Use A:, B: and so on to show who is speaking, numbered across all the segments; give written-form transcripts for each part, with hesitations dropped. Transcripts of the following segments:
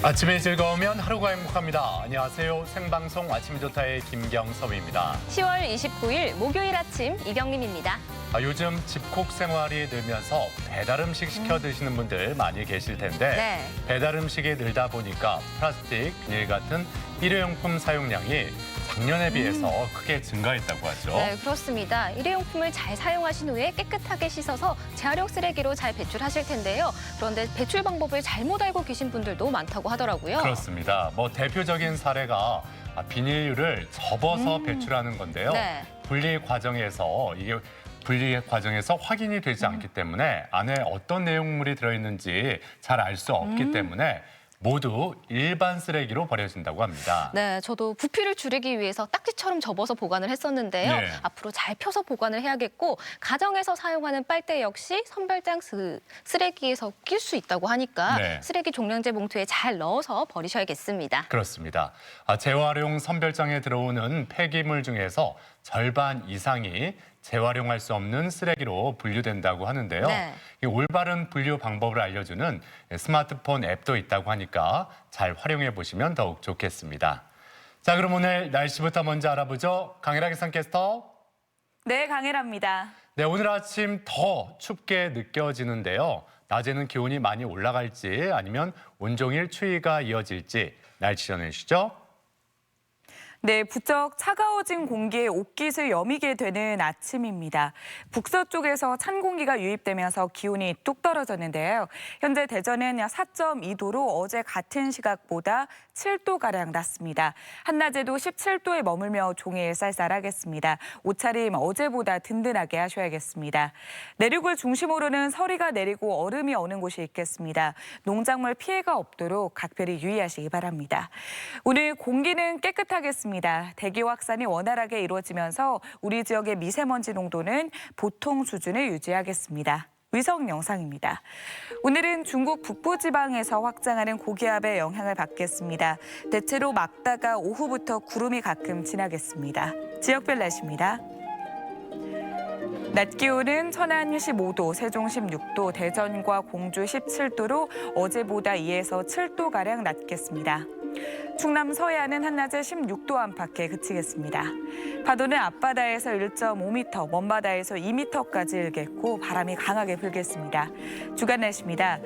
A: 아침이 즐거우면 하루가 행복합니다. 안녕하세요. 생방송 아침이 좋다의 김경섭입니다.
B: 10월 29일 목요일 아침 이경림입니다.
A: 요즘 집콕 생활이 늘면서 배달 음식 시켜 드시는 분들 많이 계실 텐데
B: 네.
A: 배달 음식이 늘다 보니까 플라스틱, 비닐 같은 일회용품 사용량이 작년에 비해서 크게 증가했다고 하죠.
B: 네, 그렇습니다. 일회용품을 잘 사용하신 후에 깨끗하게 씻어서 재활용 쓰레기로 잘 배출하실 텐데요. 그런데 배출 방법을 잘못 알고 계신 분들도 많다고 하더라고요.
A: 그렇습니다. 대표적인 사례가 비닐류를 접어서 배출하는 건데요.
B: 네.
A: 분리 과정에서 확인이 되지 않기 때문에 안에 어떤 내용물이 들어있는지 잘 알 수 없기 때문에 모두 일반 쓰레기로 버려진다고 합니다.
B: 네, 저도 부피를 줄이기 위해서 딱지처럼 접어서 보관을 했었는데요.
A: 네.
B: 앞으로 잘 펴서 보관을 해야겠고 가정에서 사용하는 빨대 역시 선별장 쓰레기에서 낄 수 있다고 하니까
A: 네.
B: 쓰레기 종량제 봉투에 잘 넣어서 버리셔야겠습니다.
A: 그렇습니다. 재활용 선별장에 들어오는 폐기물 중에서 절반 이상이 재활용할 수 없는 쓰레기로 분류된다고 하는데요.
B: 네.
A: 이 올바른 분류 방법을 알려주는 스마트폰 앱도 있다고 하니까 잘 활용해 보시면 더욱 좋겠습니다. 자, 그럼 오늘 날씨부터 먼저 알아보죠. 강혜라 기상캐스터.
C: 네, 강혜라입니다.
A: 네, 오늘 아침 더 춥게 느껴지는데요. 낮에는 기온이 많이 올라갈지 아니면 온종일 추위가 이어질지 날씨 전해주시죠.
C: 네, 부쩍 차가워진 공기에 옷깃을 여미게 되는 아침입니다. 북서쪽에서 찬 공기가 유입되면서 기온이 뚝 떨어졌는데요. 현재 대전은 4.2도로 어제 같은 시각보다 7도가량 낮습니다. 한낮에도 17도에 머물며 종일 쌀쌀하겠습니다. 옷차림 어제보다 든든하게 하셔야겠습니다. 내륙을 중심으로는 서리가 내리고 얼음이 어는 곳이 있겠습니다. 농작물 피해가 없도록 각별히 유의하시기 바랍니다. 오늘 공기는 깨끗하겠습니다. 대기 확산이 원활하게 이루어지면서 우리 지역의 미세먼지 농도는 보통 수준을 유지하겠습니다. 위성 영상입니다. 오늘은 중국 북부지방에서 확장하는 고기압의 영향을 받겠습니다. 대체로 맑다가 오후부터 구름이 가끔 지나겠습니다. 지역별 날씨입니다. 낮 기온은 천안 15도, 세종 16도, 대전과 공주 17도로 어제보다 2에서 7도가량 낮겠습니다. 충남 서해안은 한낮에 16도 안팎에 그치겠습니다. 파도는 앞바다에서 1.5m, 먼바다에서 2m까지 일겠고 바람이 강하게 불겠습니다. 주간 날씨입니다.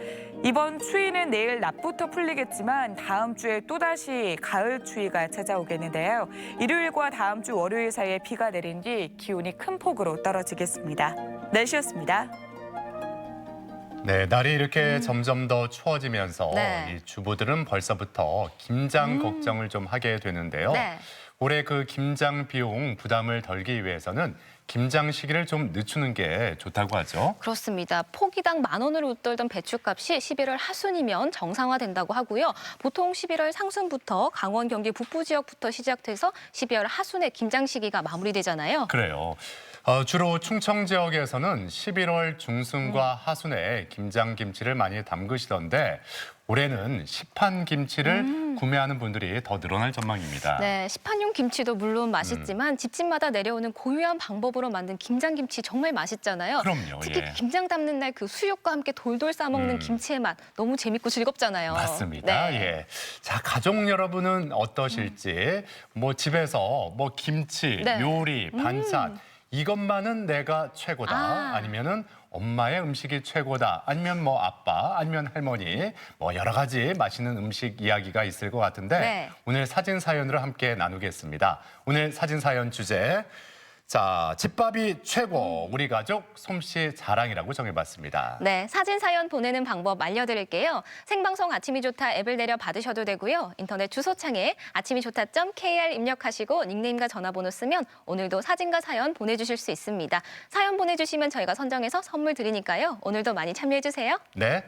C: 이번 추위는 내일 낮부터 풀리겠지만 다음 주에 또다시 가을 추위가 찾아오겠는데요. 일요일과 다음 주 월요일 사이에 비가 내린 뒤 기온이 큰 폭으로 떨어지겠습니다. 날씨였습니다.
A: 네, 날이 이렇게 점점 더 추워지면서
B: 네.
A: 이 주부들은 벌써부터 김장 걱정을 좀 하게 되는데요.
B: 네.
A: 올해 그 김장 비용 부담을 덜기 위해서는 김장 시기를 좀 늦추는 게 좋다고 하죠.
B: 그렇습니다. 포기당 10,000원으로 웃돌던 배추값이 11월 하순이면 정상화된다고 하고요. 보통 11월 상순부터 강원, 경기 북부 지역부터 시작돼서 12월 하순에 김장 시기가 마무리되잖아요.
A: 그래요. 주로 충청 지역에서는 11월 중순과 하순에 김장 김치를 많이 담그시던데 올해는 시판 김치를 구매하는 분들이 더 늘어날 전망입니다.
B: 네, 시판용 김치도 물론 맛있지만 집집마다 내려오는 고유한 방법으로 만든 김장김치 정말 맛있잖아요.
A: 그럼요.
B: 특히
A: 예.
B: 김장 담는 날 그 수육과 함께 돌돌 싸먹는 김치의 맛 너무 재밌고 즐겁잖아요.
A: 맞습니다.
B: 네.
A: 예. 자, 가족 여러분은 어떠실지 집에서 김치,
B: 네.
A: 요리, 반찬 이것만은 내가 최고다. 아니면은 엄마의 음식이 최고다. 아니면 아빠, 아니면 할머니 여러 가지 맛있는 음식 이야기가 있을 것 같은데
B: 네.
A: 오늘 사진 사연으로 함께 나누겠습니다. 오늘 사진 사연 주제 자, 집밥이 최고, 우리 가족 솜씨 자랑이라고 정해봤습니다.
B: 네, 사진 사연 보내는 방법 알려드릴게요. 생방송 아침이 좋다 앱을 내려 받으셔도 되고요. 인터넷 주소창에 아침이좋다.kr 입력하시고 닉네임과 전화번호 쓰면 오늘도 사진과 사연 보내주실 수 있습니다. 사연 보내주시면 저희가 선정해서 선물 드리니까요. 오늘도 많이 참여해주세요.
A: 네.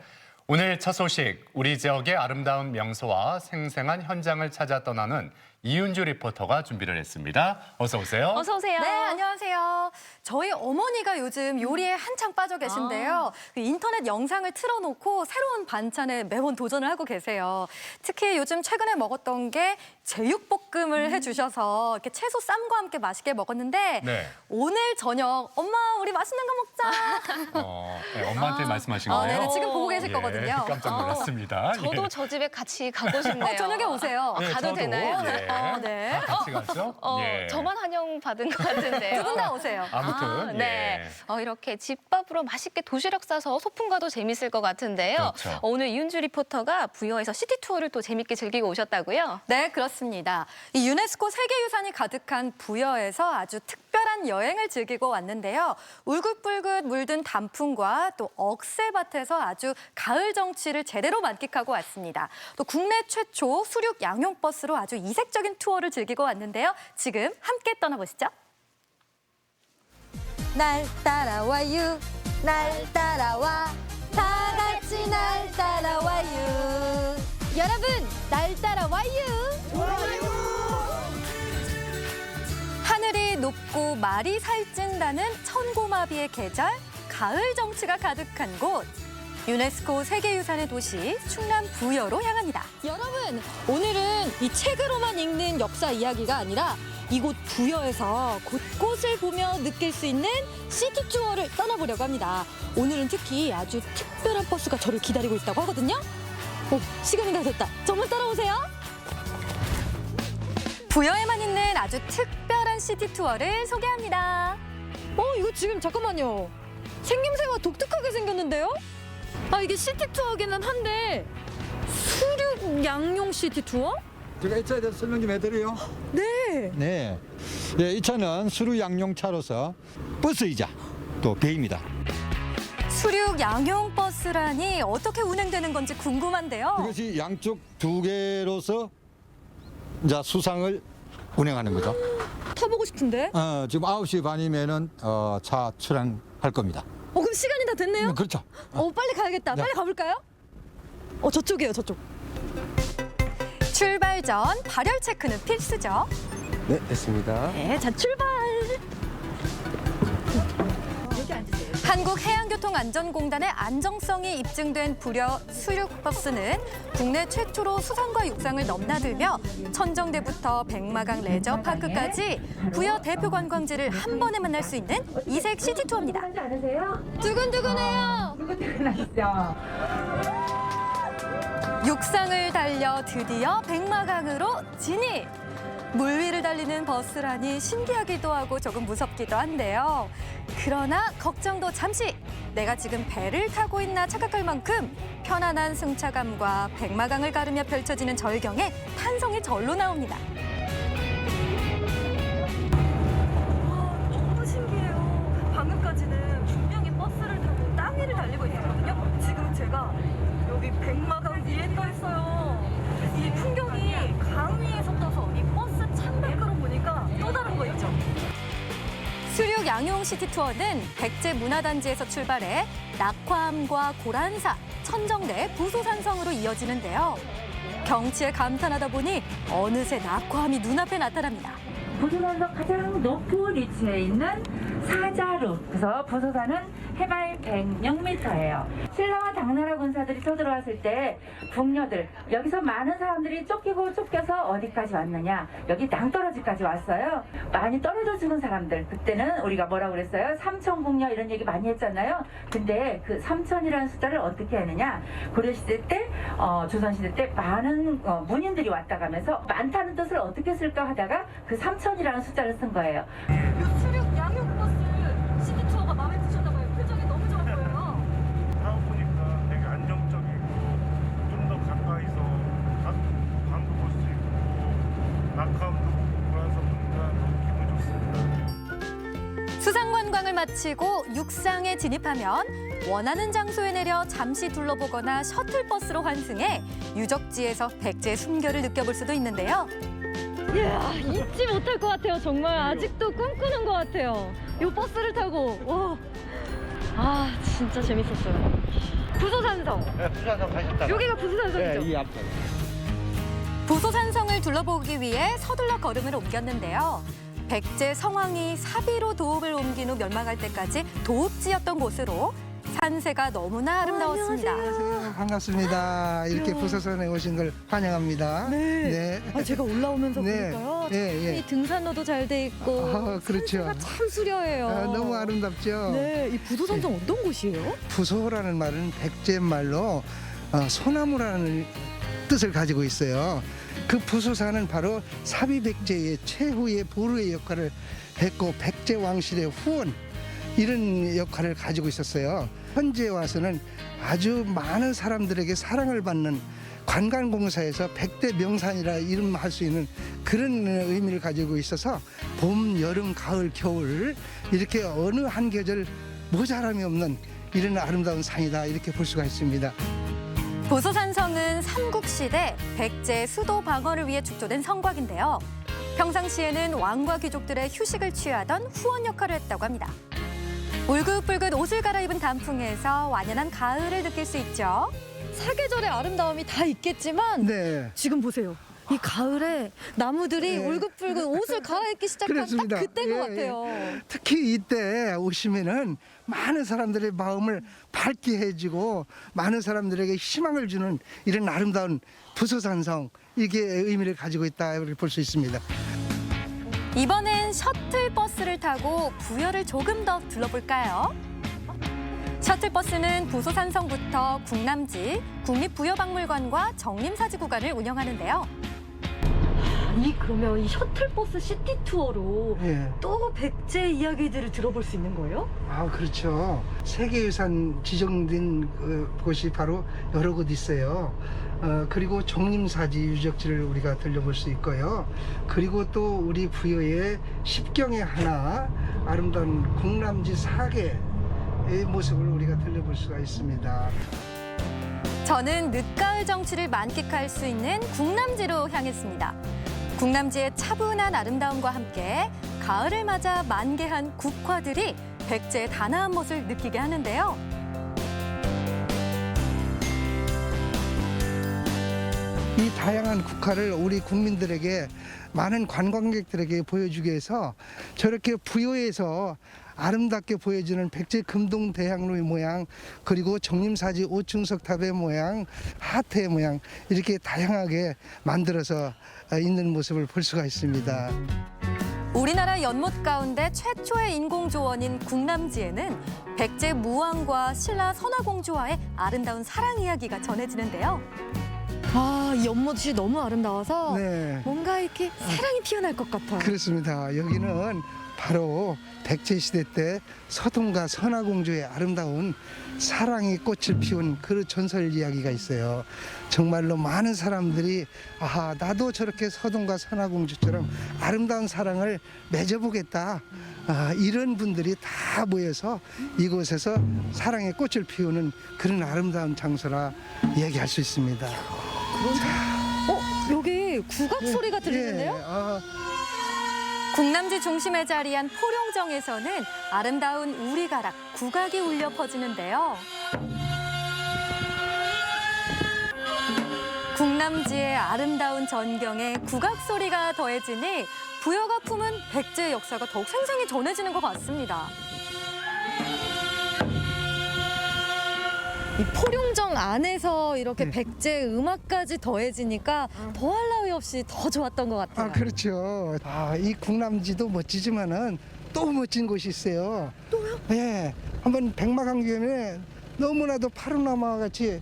A: 오늘 첫 소식, 우리 지역의 아름다운 명소와 생생한 현장을 찾아 떠나는 이윤주 리포터가 준비를 했습니다. 어서 오세요.
B: 어서 오세요.
D: 네, 안녕하세요. 저희 어머니가 요즘 요리에 한창 빠져 계신데요. 그 인터넷 영상을 틀어놓고 새로운 반찬에 매번 도전을 하고 계세요. 특히 요즘 최근에 먹었던 게 제육볶음을 해주셔서 이렇게 채소 쌈과 함께 맛있게 먹었는데
A: 네.
D: 오늘 저녁 엄마 우리 맛있는 거 먹자.
A: 네, 엄마한테 말씀하신 거예요?
D: 네네, 지금 보고 계실
A: 예,
D: 거거든요.
A: 깜짝 놀랐습니다.
B: 저도
A: 예.
B: 저 집에 같이 가고 싶네요.
D: 저녁에 오세요.
A: 네,
B: 가도
A: 저도,
B: 되나요?
A: 예.
D: 네.
A: 다 같이 가죠? 예.
B: 저만 환영받은 것 같은데요.
D: 두 분 다 오세요.
A: 아무튼
B: 네.
A: 예.
B: 이렇게 집밥으로 맛있게 도시락 싸서 소풍 가도 재밌을 것 같은데요.
A: 그렇죠.
B: 오늘 이윤주 리포터가 부여에서 시티 투어를 또 재밌게 즐기고 오셨다고요?
D: 네, 그렇습니다. 이 유네스코 세계유산이 가득한 부여에서 아주 특별한 여행을 즐기고 왔는데요. 울긋불긋 물든 단풍과 또 억새밭에서 아주 가을 정취를 제대로 만끽하고 왔습니다. 또 국내 최초 수륙 양용버스로 아주 이색적인 투어를 즐기고 왔는데요. 지금 함께 떠나보시죠. 날 따라와요, 날 따라와, 다 같이 날 따라와요. 여러분, 날 따라와요. 하늘이 높고 말이 살찐다는 천고마비의 계절, 가을 정취가 가득한 곳. 유네스코 세계유산의 도시 충남 부여로 향합니다. 여러분, 오늘은 이 책으로만 읽는 역사 이야기가 아니라 이곳 부여에서 곳곳을 보며 느낄 수 있는 시티 투어를 떠나보려고 합니다. 오늘은 특히 아주 특별한 버스가 저를 기다리고 있다고 하거든요. 시간이 다 됐다. 저만 따라오세요. 부여에만 있는 아주 특별한 시티 투어를 소개합니다. 이거 지금 잠깐만요. 생김새가 독특하게 생겼는데요? 이게 시티 투어기는 한데 수륙 양용 시티 투어?
E: 제가 이 차에 대해서 설명 좀 해드려요.
D: 네.
E: 네. 네, 이 차는 수륙 양용차로서 버스이자 또 배입니다.
D: 수륙 양용 버스라니 어떻게 운행되는 건지 궁금한데요.
E: 이것이 양쪽 두 개로서 이제 수상을 운행하는 거죠.
D: 타보고 싶은데?
E: 지금 9시 반이면은 차 출항할 겁니다.
D: 그럼 시간이 다 됐네요?
E: 그렇죠.
D: 빨리 가야겠다.
E: 네.
D: 빨리 가볼까요? 저쪽이에요, 저쪽. 출발 전 발열 체크는 필수죠.
F: 네, 됐습니다.
D: 네, 자 출발. 한국해양교통안전공단의 안정성이 입증된 부여 수륙버스는 국내 최초로 수산과 육상을 넘나들며 천정대부터 백마강 레저파크까지 부여 대표 관광지를 한 번에 만날 수 있는 이색 시티 투어입니다. 두근두근해요. 육상을 달려 드디어 백마강으로 진입. 물 위를 달리는 버스라니 신기하기도 하고 조금 무섭기도 한데요. 그러나 걱정도 잠시. 내가 지금 배를 타고 있나 착각할 만큼 편안한 승차감과 백마강을 가르며 펼쳐지는 절경에 탄성이 절로 나옵니다. 너무 신기해요. 방금까지는 분명히 버스를 타고 땅 위를 달리고 있었거든요. 지금 제가 여기 백마강 위에 떠 있어요. 이 풍경이 강 위에서 떠서 이 버스 창밖으로 보니까 또 다른 거 있죠. 수륙 양용 시티 투어는 백제 문화단지에서 출발해 낙화암과 고란사, 천정대, 부소산성으로 이어지는데요. 경치에 감탄하다 보니 어느새 낙화암이 눈앞에 나타납니다.
G: 부소산서 가장 높은 위치에 있는 사자루. 그래서 부소산은 해발 106m예요. 신라와 당나라 군사들이 쳐들어왔을 때 궁녀들, 여기서 많은 사람들이 쫓겨서 어디까지 왔느냐? 여기 낭떠러지까지 왔어요. 많이 떨어져 죽은 사람들. 그때는 우리가 뭐라고 그랬어요? 삼천궁녀 이런 얘기 많이 했잖아요. 근데 그 삼천이라는 숫자를 어떻게 했느냐? 고려시대 때, 조선시대 때 많은 문인들이 왔다 가면서 많다는 뜻을 어떻게 쓸까 하다가 그 삼천이라는 숫자를 쓴 거예요.
D: 수륙 양용 버스 시티 투어가 마음에 드셨나 봐요. 표정이 너무 좋아 보여요.
H: 타고 보니까 되게 안정적이고 좀 더 가까이서 강도 볼 수 있고 낙하암도 보고 그래서 너무 기분 좋습니다.
D: 수상관광을 마치고 육상에 진입하면 원하는 장소에 내려 잠시 둘러보거나 셔틀버스로 환승해 유적지에서 백제의 숨결을 느껴볼 수도 있는데요.
I: 이야, 잊지 못할 것 같아요. 정말 아직도 꿈꾸는 것 같아요. 이 버스를 타고. 와. 진짜 재밌었어요. 부소산성.
H: 네, 부산선 가셨다가
I: 여기가 부소산성이죠?
H: 이 앞에
B: 부소산성을 둘러보기 위해 서둘러 걸음을 옮겼는데요. 백제 성왕이 사비로 도읍을 옮긴 후 멸망할 때까지 도읍지였던 곳으로 산세가 너무나 아름다웠습니다.
F: 안녕하세요. 반갑습니다. 이렇게 부소산에 오신 걸 환영합니다.
I: 네. 아, 제가 올라오면서
F: 네.
I: 보니까요.
F: 예,
I: 이 등산로도 잘 돼 있고
F: 아, 그렇죠.
I: 산세가 참 수려해요.
F: 너무 아름답죠.
I: 네, 이 부소산성 어떤 곳이에요?
F: 부소라는 말은 백제 말로 소나무라는 뜻을 가지고 있어요. 그 부소산은 바로 사비백제의 최후의 보루의 역할을 했고 백제 왕실의 후원 이런 역할을 가지고 있었어요. 현재 와서는 아주 많은 사람들에게 사랑을 받는 관광공사에서 100대 명산이라 이름할 수 있는 그런 의미를 가지고 있어서 봄, 여름, 가을, 겨울 이렇게 어느 한 계절 모자람이 없는 이런 아름다운 산이다 이렇게 볼 수가 있습니다.
B: 부소산성은 삼국시대 백제 수도 방어를 위해 축조된 성곽인데요. 평상시에는 왕과 귀족들의 휴식을 취하던 후원 역할을 했다고 합니다. 울긋불긋 옷을 갈아입은 단풍에서 완연한 가을을 느낄 수 있죠.
I: 사계절의 아름다움이 다 있겠지만
F: 네.
I: 지금 보세요. 이 가을에 나무들이
F: 네.
I: 울긋불긋 옷을 갈아입기 시작한 딱
F: 그렇습니다.
I: 그때인 것
F: 예,
I: 같아요.
F: 특히 이때 오시면은 많은 사람들의 마음을 밝게 해주고 많은 사람들에게 희망을 주는 이런 아름다운 부소산성 이게 의미를 가지고 있다 이렇게 볼 수 있습니다.
B: 이번엔 셔틀버스를 타고 부여를 조금 더 둘러볼까요? 셔틀버스는 부소산성부터 국남지, 국립부여박물관과 정림사지 구간을 운영하는데요.
D: 그러면 이 셔틀버스 시티 투어로
F: 예.
D: 또 백제 이야기들을 들어볼 수 있는 거예요?
F: 아 그렇죠. 세계유산 지정된 곳이 바로 여러 곳 있어요. 그리고 정림사지 유적지를 우리가 들려볼 수 있고요. 그리고 또 우리 부여의 십경의 하나 아름다운 국남지 사계의 모습을 우리가 들려볼 수가 있습니다.
B: 저는 늦가을 정취를 만끽할 수 있는 국남지로 향했습니다. 국남지의 차분한 아름다움과 함께 가을을 맞아 만개한 국화들이 백제의 단아한 멋을 느끼게 하는데요.
F: 이 다양한 국화를 우리 국민들에게 많은 관광객들에게 보여주기 위해서 저렇게 부여에서 아름답게 보여주는 백제 금동 대향로의 모양 그리고 정림사지 5충석 탑의 모양 하트의 모양 이렇게 다양하게 만들어서 있는 모습을 볼 수가 있습니다.
B: 우리나라 연못 가운데 최초의 인공조원인 국남지에는 백제 무왕과 신라 선화공주와의 아름다운 사랑 이야기가 전해지는데요.
I: 아, 이 연못이 너무 아름다워서
F: 네.
I: 뭔가 이렇게 사랑이 피어날 것 같아요.
F: 그렇습니다. 여기는 바로 백제시대 때 서동과 선화공주의 아름다운 사랑의 꽃을 피운 그 전설 이야기가 있어요. 정말로 많은 사람들이 아하 나도 저렇게 서동과 선화공주처럼 아름다운 사랑을 맺어보겠다. 이런 분들이 다 모여서 이곳에서 사랑의 꽃을 피우는 그런 아름다운 장소라 얘기할 수 있습니다.
I: 여기 국악 소리가 들리는데요?
F: 예,
B: 국남지 중심에 자리한 포룡정에서는 아름다운 우리가락, 국악이 울려 퍼지는데요. 국남지의 아름다운 전경에 국악 소리가 더해지니 부여가 품은 백제의 역사가 더욱 생생히 전해지는 것 같습니다.
I: 이 포룡정 안에서 이렇게
F: 네.
I: 백제 음악까지 더해지니까 더할 나위 없이 더 좋았던 것 같아요.
F: 그렇죠. 이 국남지도 멋지지만은 또 멋진 곳이 있어요. 또요? 예. 한번 백마강변에 너무나도 파노라마와 같이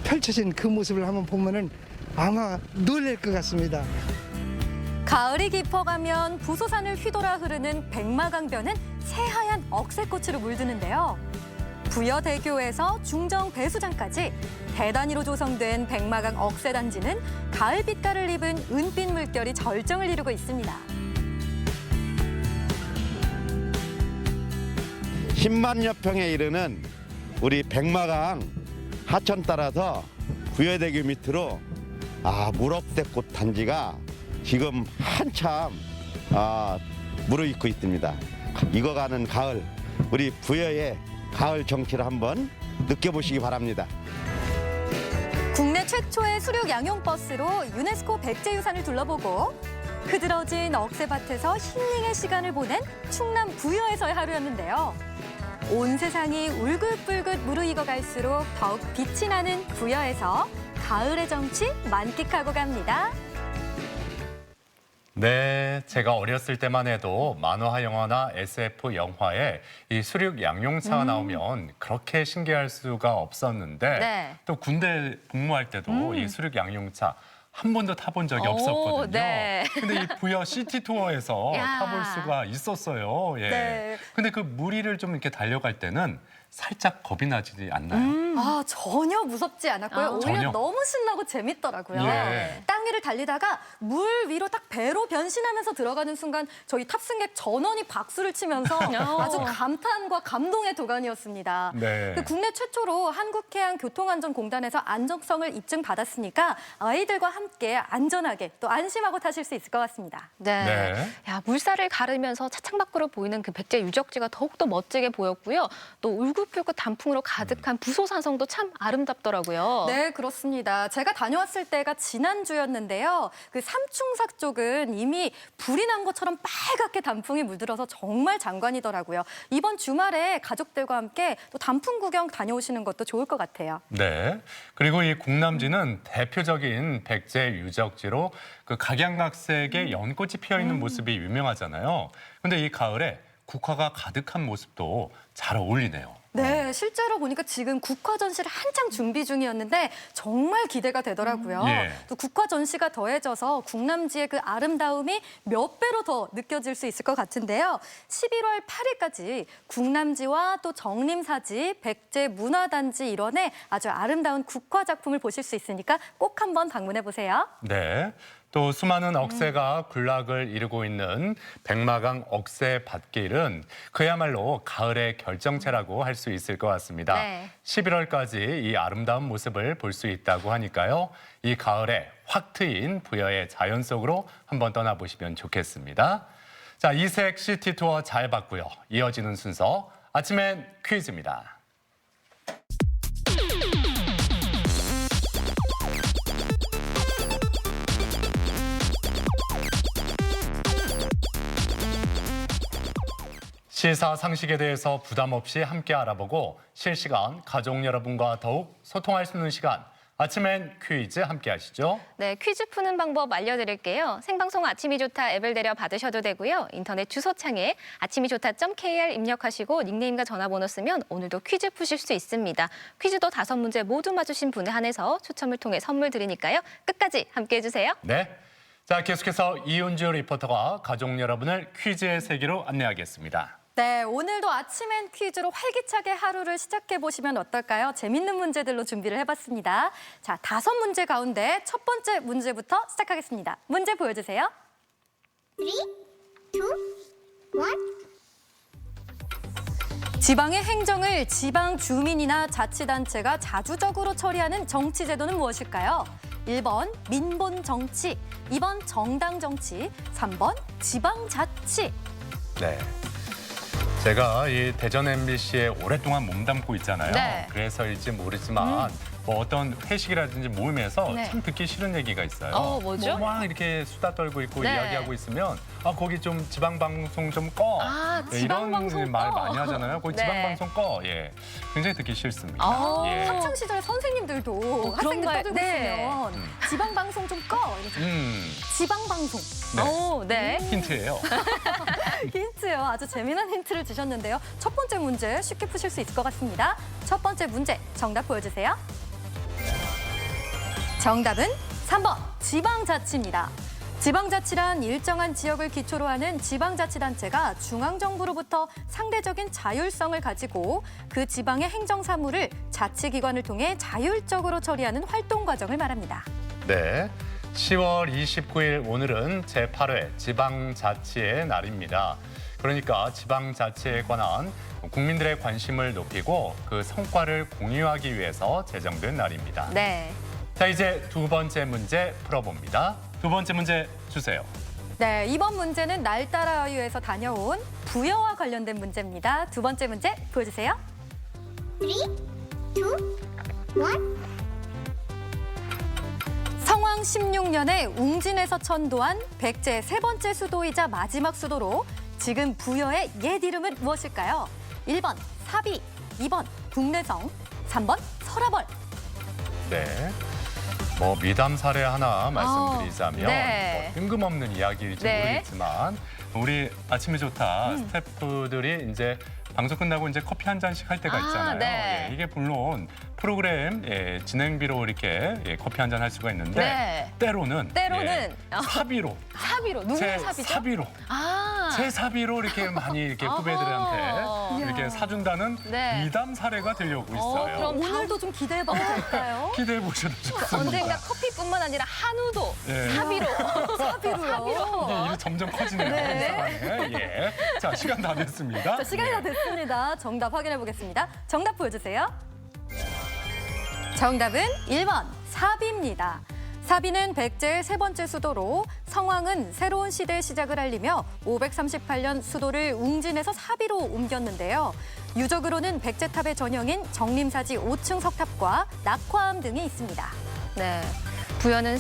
F: 펼쳐진 그 모습을 한번 보면은 아마 놀랄 것 같습니다.
B: 가을이 깊어가면 부소산을 휘돌아 흐르는 백마강변은 새하얀 억새꽃으로 물드는데요. 부여대교에서 중정 배수장까지 대단위로 조성된 백마강 억새단지는 가을 빛깔을 입은 은빛 물결이 절정을 이루고 있습니다.
J: 10만여 평에 이르는 우리 백마강 하천 따라서 부여대교 밑으로 물억새꽃 단지가 지금 한참 무르익고 있습니다. 익어가는 가을, 우리 부여의 가을 정취를 한번 느껴보시기 바랍니다.
K: 국내 최초의 수륙 양용 버스로 유네스코 백제유산을 둘러보고 흐드러진 억새밭에서 힐링의 시간을 보낸 충남 부여에서의 하루였는데요. 온 세상이 울긋불긋 무르익어갈수록 더욱 빛이 나는 부여에서 가을의 정취 만끽하고 갑니다.
A: 네, 제가 어렸을 때만 해도 만화 영화나 SF 영화에 이 수륙 양용차가 나오면 그렇게 신기할 수가 없었는데
B: 네.
A: 또 군대 복무할 때도 이 수륙 양용차 한 번도 타본 적이 없었거든요.
B: 네.
A: 근데 이 부여 시티 투어에서
B: 야.
A: 타볼 수가 있었어요. 예.
K: 네.
A: 근데 그 무리를 좀 이렇게 달려갈 때는 살짝 겁이 나지 않나요?
K: 아, 전혀 무섭지 않았고요.
B: 아,
K: 오히려
A: 전혀.
K: 너무 신나고 재밌더라고요.
A: 예.
K: 땅 위를 달리다가 물 위로 딱 배로 변신하면서 들어가는 순간 저희 탑승객 전원이 박수를 치면서 아주 감탄과 감동의 도가니였습니다.
A: 네.
K: 그 국내 최초로 한국해양교통안전공단에서 안정성을 입증받았으니까 아이들과 함께 안전하게 또 안심하고 타실 수 있을 것 같습니다.
B: 네.
A: 네.
B: 야, 물살을 가르면서 차창 밖으로 보이는 그 백제 유적지가 더욱더 멋지게 보였고요. 또 울긋불긋 단풍으로 가득한 부소산성도 참 아름답더라고요.
K: 네, 그렇습니다. 제가 다녀왔을 때가 지난주였는데요. 그 삼충삭 쪽은 이미 불이 난 것처럼 빨갛게 단풍이 물들어서 정말 장관이더라고요. 이번 주말에 가족들과 함께 또 단풍 구경 다녀오시는 것도 좋을 것 같아요.
A: 네. 그리고 이 국남지는 대표적인 백제 유적지로 그 각양각색의 연꽃이 피어 있는 모습이 유명하잖아요. 근데 이 가을에 국화가 가득한 모습도 잘 어울리네요.
K: 네, 실제로 보니까 지금 국화 전시를 한창 준비 중이었는데 정말 기대가 되더라고요.
A: 예.
K: 또 국화 전시가 더해져서 국남지의 그 아름다움이 몇 배로 더 느껴질 수 있을 것 같은데요. 11월 8일까지 국남지와 또 정림사지, 백제 문화단지 일원에 아주 아름다운 국화 작품을 보실 수 있으니까 꼭 한번 방문해 보세요.
A: 네. 또 수많은 억새가 군락을 이루고 있는 백마강 억새 밭길은 그야말로 가을의 결정체라고 할 수 있을 것 같습니다.
B: 네.
A: 11월까지 이 아름다운 모습을 볼 수 있다고 하니까요. 이 가을에 확 트인 부여의 자연 속으로 한번 떠나보시면 좋겠습니다. 자, 이색 시티 투어 잘 봤고요. 이어지는 순서 아침엔 퀴즈입니다. 시사 상식에 대해서 부담 없이 함께 알아보고 실시간 가족 여러분과 더욱 소통할 수 있는 시간. 아침엔 퀴즈 함께 하시죠.
B: 네, 퀴즈 푸는 방법 알려드릴게요. 생방송 아침이 좋다 앱을 내려 받으셔도 되고요. 인터넷 주소창에 아침이 좋다.kr 입력하시고 닉네임과 전화번호 쓰면 오늘도 퀴즈 푸실 수 있습니다. 퀴즈도 5문제 모두 맞추신 분에 한해서 추첨을 통해 선물 드리니까요. 끝까지 함께 해주세요.
A: 네. 자, 계속해서 이윤주 리포터가 가족 여러분을 퀴즈의 세계로 안내하겠습니다.
K: 네, 오늘도 아침엔 퀴즈로 활기차게 하루를 시작해 보시면 어떨까요? 재밌는 문제들로 준비를 해봤습니다. 자, 5문제 가운데 첫 번째 문제부터 시작하겠습니다. 문제 보여주세요.
L: 3, 2, 1.
K: 지방의 행정을 지방 주민이나 자치단체가 자주적으로 처리하는 정치 제도는 무엇일까요? 1번 민본 정치, 2번 정당 정치, 3번 지방자치.
A: 네. 제가 이 대전 MBC에 오랫동안 몸담고 있잖아요.
B: 네.
A: 그래서일지 모르지만 뭐 어떤 회식이라든지 모임에서
B: 네.
A: 참 듣기 싫은 얘기가 있어요.
B: 뭐죠?
A: 막 이렇게 수다 떨고 있고
B: 네.
A: 이야기하고 있으면 거기 좀 지방 방송 좀 꺼.
B: 아,
A: 네,
B: 지방
A: 이런
B: 방송
A: 말
B: 꺼.
A: 많이 하잖아요. 거기
B: 네.
A: 지방 방송 꺼. 예. 굉장히 듣기 싫습니다. 예.
K: 학창 시절 선생님들도
B: 그런
K: 학생들
B: 말,
K: 떠들고
B: 네.
K: 있으면 지방 방송 좀 꺼. 이러면서 지방 방송.
A: 네.
B: 네.
A: 힌트예요.
K: 힌트요. 아주 재미난 힌트를 주셨는데요. 첫 번째 문제 쉽게 푸실 수 있을 것 같습니다. 첫 번째 문제 정답 보여주세요. 정답은 3번 지방자치입니다. 지방자치란 일정한 지역을 기초로 하는 지방자치단체가 중앙정부로부터 상대적인 자율성을 가지고 그 지방의 행정사무를 자치기관을 통해 자율적으로 처리하는 활동 과정을 말합니다.
A: 네. 10월 29일 오늘은 제8회 지방자치의 날입니다. 그러니까 지방자치에 관한 국민들의 관심을 높이고 그 성과를 공유하기 위해서 제정된 날입니다.
B: 네.
A: 자, 이제 두 번째 문제 풀어봅니다. 두 번째 문제 주세요.
K: 네, 이번 문제는 날따라 어유에서 다녀온 부여와 관련된 문제입니다. 두 번째 문제 보여주세요.
L: 3, 2, 1.
K: 2016년에 웅진에서 천도한 백제 세 번째 수도이자 마지막 수도로 지금 부여의 옛 이름은 무엇일까요? 1번 사비, 2번 북내성, 3번 설화벌.
A: 네. 뭐 미담 사례 하나 말씀드리자면
B: 네.
A: 뭐 뜬금없는 이야기일지
B: 네.
A: 모르겠지만 우리 아침이 좋다 스태프들이 이제 방송 끝나고 이제 커피 한 잔씩 할 때가 있잖아요.
B: 네.
A: 예, 이게 물론 프로그램 진행비로 이렇게 커피 한 잔 할 수가 있는데
B: 네.
A: 때로는 사비로
B: 사비로 누구의 사비죠?
A: 사비로
B: 아.
A: 제 사비로 이렇게 많이 이렇게 후배들한테 이렇게 사준다는
B: 네.
A: 미담 사례가 들려오고 있어요.
B: 그럼
K: 오늘도 좀 기대해봐도 될까요?
A: 기대해 보셔도 좋습니다.
B: 언젠가 커피뿐만 아니라 한우도
A: 예.
B: 사비로.
K: 사비로요.
A: 이게 일이 점점 커지네요.
K: 네.
A: 이상하네. 예. 자, 시간 다 됐습니다.
K: 자, 시간이 다 됐습니다. 정답 확인해 보겠습니다. 정답 보여주세요. 정답은 1번 사비입니다. 사비는 백제의 세 번째 수도로 성왕은 새로운 시대의 시작을 알리며 538년 수도를 웅진에서 사비로 옮겼는데요. 유적으로는 백제탑의 전형인 정림사지 5층 석탑과 낙화암 등이 있습니다.
B: 네. 부여는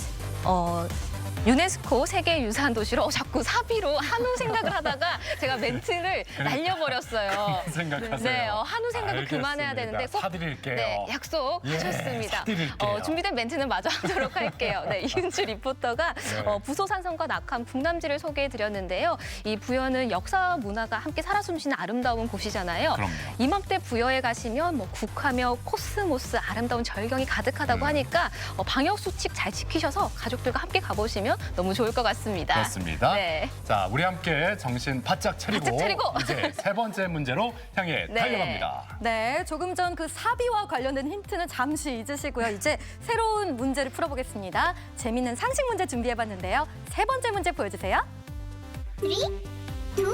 B: 유네스코 세계유산 도시로 자꾸 사비로 한우 생각을 하다가 제가 멘트를 날려버렸어요.
A: 생각하세요.
B: 네, 한우 생각을
A: 알겠습니다.
B: 그만해야 되는데 꼭
A: 사드릴게요.
B: 네, 약속하셨습니다.
A: 사드릴게요.
B: 준비된 멘트는 마저 하도록 할게요. 네, 이은주 리포터가
A: 네.
B: 부소산성과 낙함 북남지를 소개해드렸는데요. 이 부여는 역사와 문화가 함께 살아 숨쉬는 아름다운 곳이잖아요.
A: 그럼요.
B: 이맘때 부여에 가시면 뭐 국화며 코스모스 아름다운 절경이 가득하다고 하니까 방역 수칙 잘 지키셔서 가족들과 함께 가보시면 너무 좋을 것 같습니다.
A: 그렇습니다.
B: 네.
A: 자, 우리 함께 정신 바짝 차리고,
B: 바짝 차리고.
A: 이제 세 번째 문제로 향해
B: 네.
A: 달려갑니다.
K: 네, 조금 전 그 사비와 관련된 힌트는 잠시 잊으시고요. 이제 새로운 문제를 풀어보겠습니다. 재밌는 상식 문제 준비해봤는데요. 세 번째 문제 보여주세요.
L: 3, 2, 1.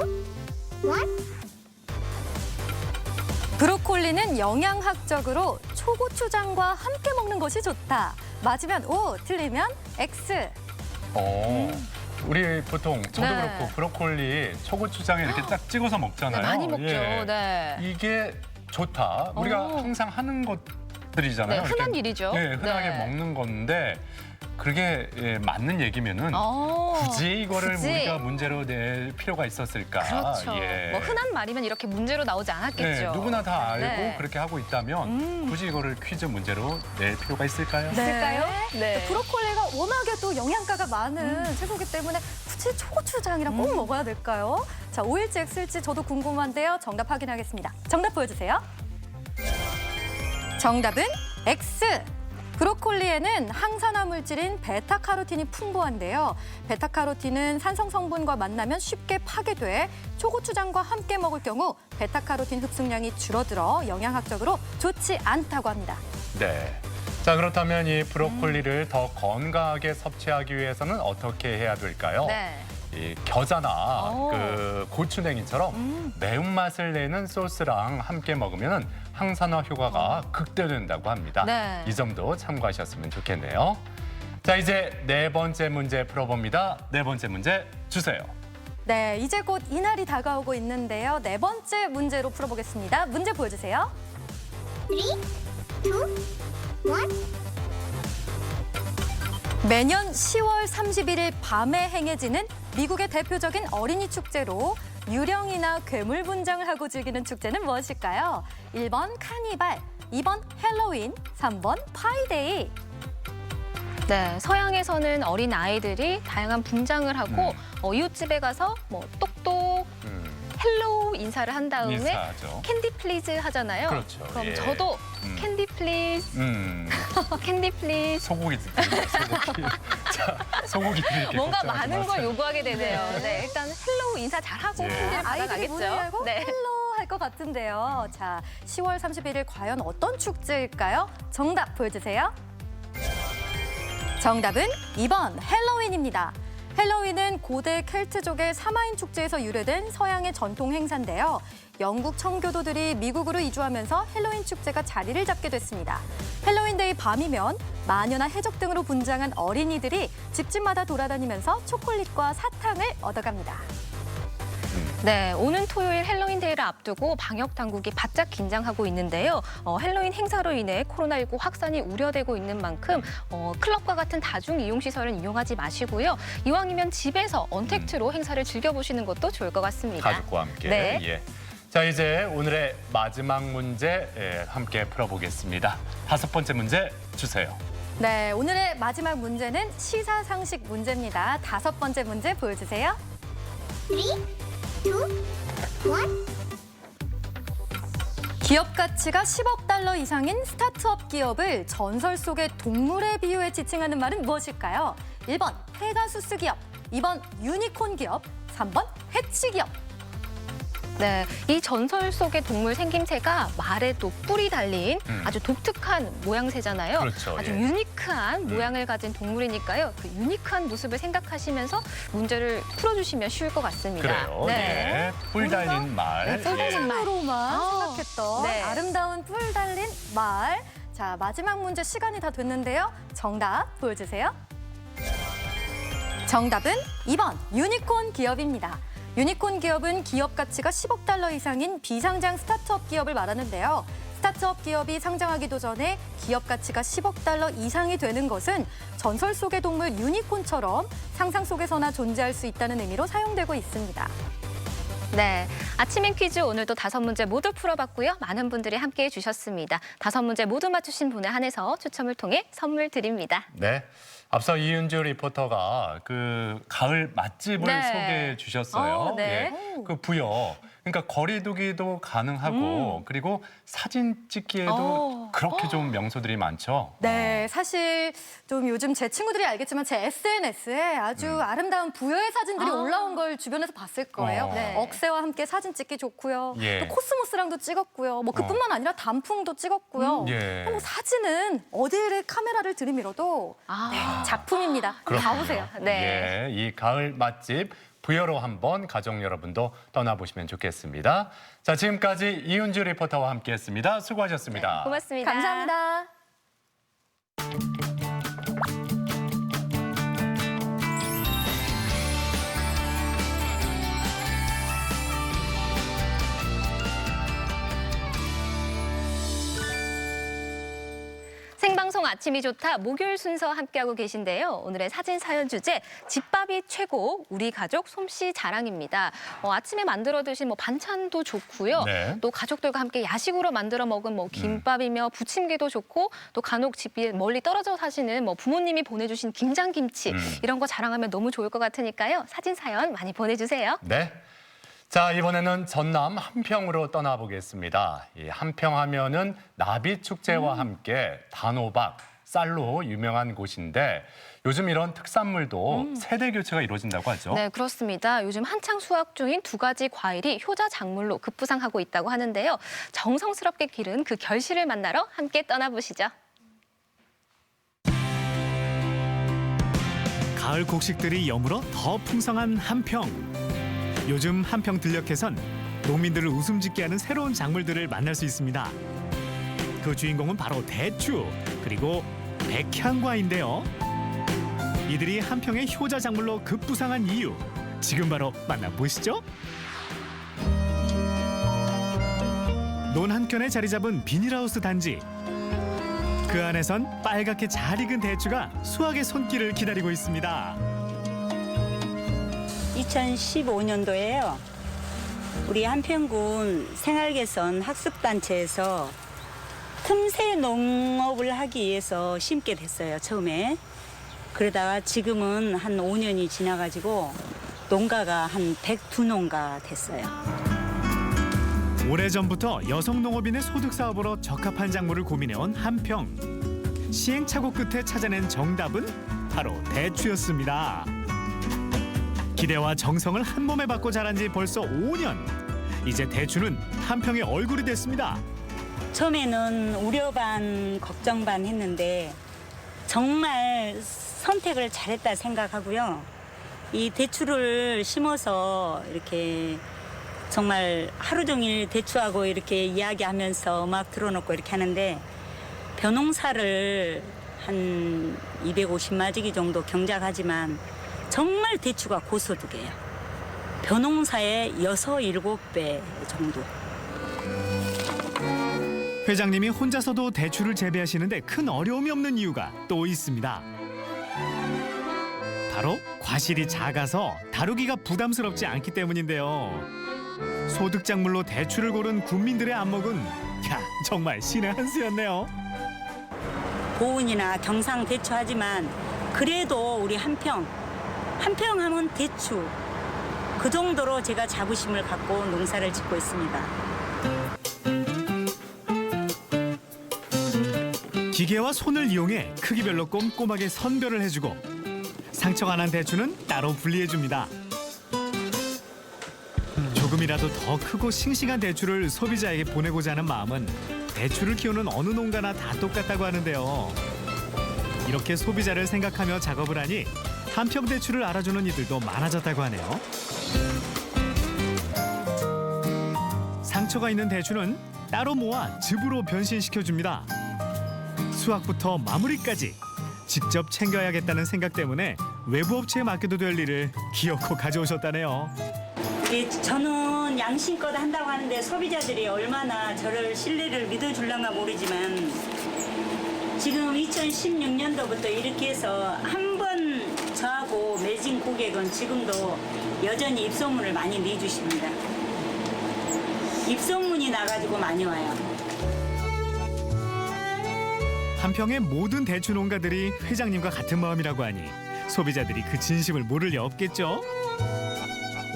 K: 브로콜리는 영양학적으로 초고추장과 함께 먹는 것이 좋다. 맞으면 O, 틀리면 X.
A: 우리 보통 저도
B: 네.
A: 그렇고 브로콜리 초고추장에 이렇게 딱 찍어서 먹잖아요.
B: 네, 많이 먹죠.
A: 예.
B: 네.
A: 이게 좋다. 우리가 항상 하는 것들이잖아요.
B: 네, 흔한
A: 이렇게,
B: 일이죠.
A: 네, 흔하게
B: 네.
A: 먹는 건데 그게 맞는 얘기면은 굳이 이거를
B: 굳이.
A: 우리가 문제로 낼 필요가 있었을까?
B: 그렇죠.
A: 예.
B: 뭐 흔한 말이면 이렇게 문제로 나오지 않았겠죠.
A: 네, 누구나 다 알고
B: 네.
A: 그렇게 하고 있다면 굳이 이거를 퀴즈 문제로 낼 필요가 있을까요?
B: 있을까요? 네.
K: 브로콜리가 워낙에 또 영양가가 많은 채소이기 때문에 굳이 초고추장이랑 꼭 먹어야 될까요? 자, O일지 X일지 저도 궁금한데요. 정답 확인하겠습니다. 정답 보여주세요. 정답은 X. 브로콜리에는 항산화 물질인 베타카로틴이 풍부한데요. 베타카로틴은 산성 성분과 만나면 쉽게 파괴돼 초고추장과 함께 먹을 경우 베타카로틴 흡수량이 줄어들어 영양학적으로 좋지 않다고 합니다.
A: 네. 자, 그렇다면 이 브로콜리를 더 건강하게 섭취하기 위해서는 어떻게 해야 될까요?
B: 네.
A: 이 겨자나 그 고추냉이처럼 매운맛을 내는 소스랑 함께 먹으면 항산화 효과가 극대화된다고 합니다.
B: 네.
A: 이 점도 참고하셨으면 좋겠네요. 자, 이제 네 번째 문제 풀어봅니다. 네 번째 문제 주세요.
K: 네, 이제 곧 이날이 다가오고 있는데요. 네 번째 문제로 풀어보겠습니다. 문제 보여주세요.
L: 3, 2, 1.
K: 매년 10월 31일 밤에 행해지는 미국의 대표적인 어린이 축제로 유령이나 괴물 분장을 하고 즐기는 축제는 무엇일까요? 1번 카니발, 2번 헬로윈, 3번 파이데이.
B: 네, 서양에서는 어린 아이들이 다양한 분장을 하고 이웃집에 가서 뭐 똑똑, 헬로우 인사를 한 다음에
A: 인사하죠.
B: 캔디 플리즈 하잖아요.
A: 그렇죠.
B: 그럼
A: 예.
B: 저도 캔디 플리즈, 캔디 플리즈.
A: 소고기 드릴게요, 소고기. 자, 소고기 드릴게요.
B: 뭔가
A: 걱정하지
B: 많은 걸
A: 마세요.
B: 요구하게 되네요. 네, 일단 헬로우 인사 잘하고
A: 예.
B: 캔디를
K: 아이들이 문을 열고
B: 받아가겠죠. 네.
K: 헬로 할 것 같은데요. 자, 10월 31일 과연 어떤 축제일까요? 정답 보여주세요. 정답은 2번 헬로윈입니다. 헬로윈은 고대 켈트족의 사마인 축제에서 유래된 서양의 전통 행사인데요. 영국 청교도들이 미국으로 이주하면서 헬로윈 축제가 자리를 잡게 됐습니다. 헬로윈데이 밤이면 마녀나 해적 등으로 분장한 어린이들이 집집마다 돌아다니면서 초콜릿과 사탕을 얻어갑니다.
B: 네, 오는 토요일 헬로윈 데이를 앞두고 방역 당국이 바짝 긴장하고 있는데요. 헬로윈 행사로 인해 코로나19 확산이 우려되고 있는 만큼 클럽과 같은 다중 이용 시설은 이용하지 마시고요. 이왕이면 집에서 언택트로 행사를 즐겨보시는 것도 좋을 것 같습니다.
A: 가족과 함께.
B: 네.
A: 예. 자, 이제 오늘의 마지막 문제 함께 풀어보겠습니다. 5번째 문제 주세요.
K: 네, 오늘의 마지막 문제는 시사상식 문제입니다. 5번째 문제 보여주세요.
L: 3, 2, 1.
K: 기업 가치가 10억 달러 이상인 스타트업 기업을 전설 속의 동물에 비유해 지칭하는 말은 무엇일까요? 1번 페가수스 기업, 2번 유니콘 기업, 3번 해치 기업.
B: 네, 이 전설 속의 동물 생김새가 말에도 뿔이 달린 아주 독특한 모양새잖아요.
A: 그렇죠,
B: 아주
A: 예.
B: 유니크한 모양을 가진 동물이니까요. 그 유니크한 모습을 생각하시면서 문제를 풀어주시면 쉬울 것 같습니다.
A: 그래요.
B: 네.
A: 예. 뿔 달린 말.
K: 네, 뿔로,만 생각했던
B: 네.
K: 아름다운 뿔 달린 말. 자, 마지막 문제 시간이 다 됐는데요. 정답 보여주세요. 정답은 2번 유니콘 기업입니다. 유니콘 기업은 기업 가치가 10억 달러 이상인 비상장 스타트업 기업을 말하는데요. 스타트업 기업이 상장하기도 전에 기업 가치가 10억 달러 이상이 되는 것은 전설 속의 동물 유니콘처럼 상상 속에서나 존재할 수 있다는 의미로 사용되고 있습니다.
B: 네, 아침엔 퀴즈 오늘도 5문제 모두 풀어봤고요. 많은 분들이 함께해 주셨습니다. 5문제 모두 맞추신 분에 한해서 추첨을 통해 선물 드립니다.
A: 네. 앞서 이은주 리포터가 그 가을 맛집을
B: 네.
A: 소개해 주셨어요.
B: 네.
A: 예. 그 부여. 그러니까 거리두기도 가능하고 그리고 사진 찍기에도 그렇게 좀 명소들이 많죠.
K: 네, 사실 좀 요즘 제 친구들이 알겠지만 제 SNS에 아주 아름다운 부여의 사진들이 올라온 걸 주변에서 봤을 거예요.
B: 네.
K: 억새와 함께 사진 찍기 좋고요.
A: 예.
K: 또 코스모스랑도 찍었고요. 뭐 그뿐만 아니라 단풍도 찍었고요.
A: 예.
K: 뭐 사진은 어디를 카메라를 들이밀어도 네, 작품입니다. 가보세요.
B: 네.
A: 예, 이 가을 맛집 부여로 한번 가족 여러분도 떠나보시면 좋겠습니다. 자, 지금까지 이은주 리포터와 함께했습니다. 수고하셨습니다.
B: 고맙습니다.
K: 감사합니다.
B: 생방송 아침이 좋다 목요일 순서 함께하고 계신데요. 오늘의 사진 사연 주제 집밥이 최고 우리 가족 솜씨 자랑입니다. 아침에 만들어 드신 뭐 반찬도 좋고요.
A: 네.
B: 또 가족들과 함께 야식으로 만들어 먹은 뭐 김밥이며 부침개도 좋고 또 간혹 집이 멀리 떨어져 사시는 뭐 부모님이 보내주신 김장김치 이런 거 자랑하면 너무 좋을 것 같으니까요. 사진 사연 많이 보내주세요.
A: 네. 자, 이번에는 전남 함평으로 떠나보겠습니다. 이 함평 하면은 나비 축제와 함께 단호박, 쌀로 유명한 곳인데 요즘 이런 특산물도 세대 교체가 이루어진다고 하죠.
B: 네, 그렇습니다. 요즘 한창 수확 중인 2가지 과일이 효자 작물로 급부상하고 있다고 하는데요. 정성스럽게 기른 그 결실을 만나러 함께 떠나보시죠.
M: 가을 곡식들이 여물어 더 풍성한 함평. 요즘 함평 들녘에선 농민들을 웃음 짓게 하는 새로운 작물들을 만날 수 있습니다. 그 주인공은 바로 대추, 그리고 백향과인데요. 이들이 함평의 효자 작물로 급부상한 이유, 지금 바로 만나보시죠. 논 한켠에 자리 잡은 비닐하우스 단지. 그 안에선 빨갛게 잘 익은 대추가 수확의 손길을 기다리고 있습니다.
N: 2015년도에요. 우리 한평군 생활개선 학습단체에서 틈새 농업을 하기 위해서 심게 됐어요, 처음에. 그러다가 지금은 한 5년이 지나가지고 농가가 한 102농가 됐어요.
M: 오래전부터 여성 농업인의 소득 사업으로 적합한 작물을 고민해온 함평. 시행착오 끝에 찾아낸 정답은 바로 대추였습니다. 기대와 정성을 한 몸에 받고 자란 지 벌써 5년. 이제 대추는 함평의 얼굴이 됐습니다.
N: 처음에는 우려 반 걱정 반 했는데 정말 선택을 잘했다 생각하고요. 이 대추를 심어서 이렇게 정말 하루 종일 대추하고 이렇게 이야기하면서 음악 틀어놓고 이렇게 하는데 벼농사를 한 250마지기 정도 경작하지만 정말 대추가 고소득이에요. 벼농사의 6, 7배 정도.
M: 회장님이 혼자서도 대추를 재배하시는데 큰 어려움이 없는 이유가 또 있습니다. 바로 과실이 작아서 다루기가 부담스럽지 않기 때문인데요. 소득작물로 대추를 고른 군민들의 안목은 정말 신의 한 수였네요.
N: 보은이나 경상 대추 하지만 그래도 우리 한평 하면 대추. 그 정도로 제가 자부심을 갖고 농사를 짓고 있습니다.
M: 기계와 손을 이용해 크기별로 꼼꼼하게 선별을 해주고 상처가 난 대추는 따로 분리해줍니다. 조금이라도 더 크고 싱싱한 대추를 소비자에게 보내고자 하는 마음은 대추를 키우는 어느 농가나 다 똑같다고 하는데요. 이렇게 소비자를 생각하며 작업을 하니 한평 대추를 알아주는 이들도 많아졌다고 하네요. 상처가 있는 대추는 따로 모아 즙으로 변신시켜줍니다. 수확부터 마무리까지 직접 챙겨야겠다는 생각 때문에 외부 업체에 맡겨도 될 일을 기어코 가져오셨다네요.
N: 저는 양심껏 한다고 하는데 소비자들이 얼마나 저를 신뢰를 믿어줄란가 모르지만 지금 2016년도부터 이렇게 해서 한 번 저하고 맺은 고객은 지금도 여전히 입소문을 많이 내주십니다. 입소문이 나가지고 많이 와요.
M: 한평의 모든 대추 농가들이 회장님과 같은 마음이라고 하니 소비자들이 그 진심을 모를 리 없겠죠.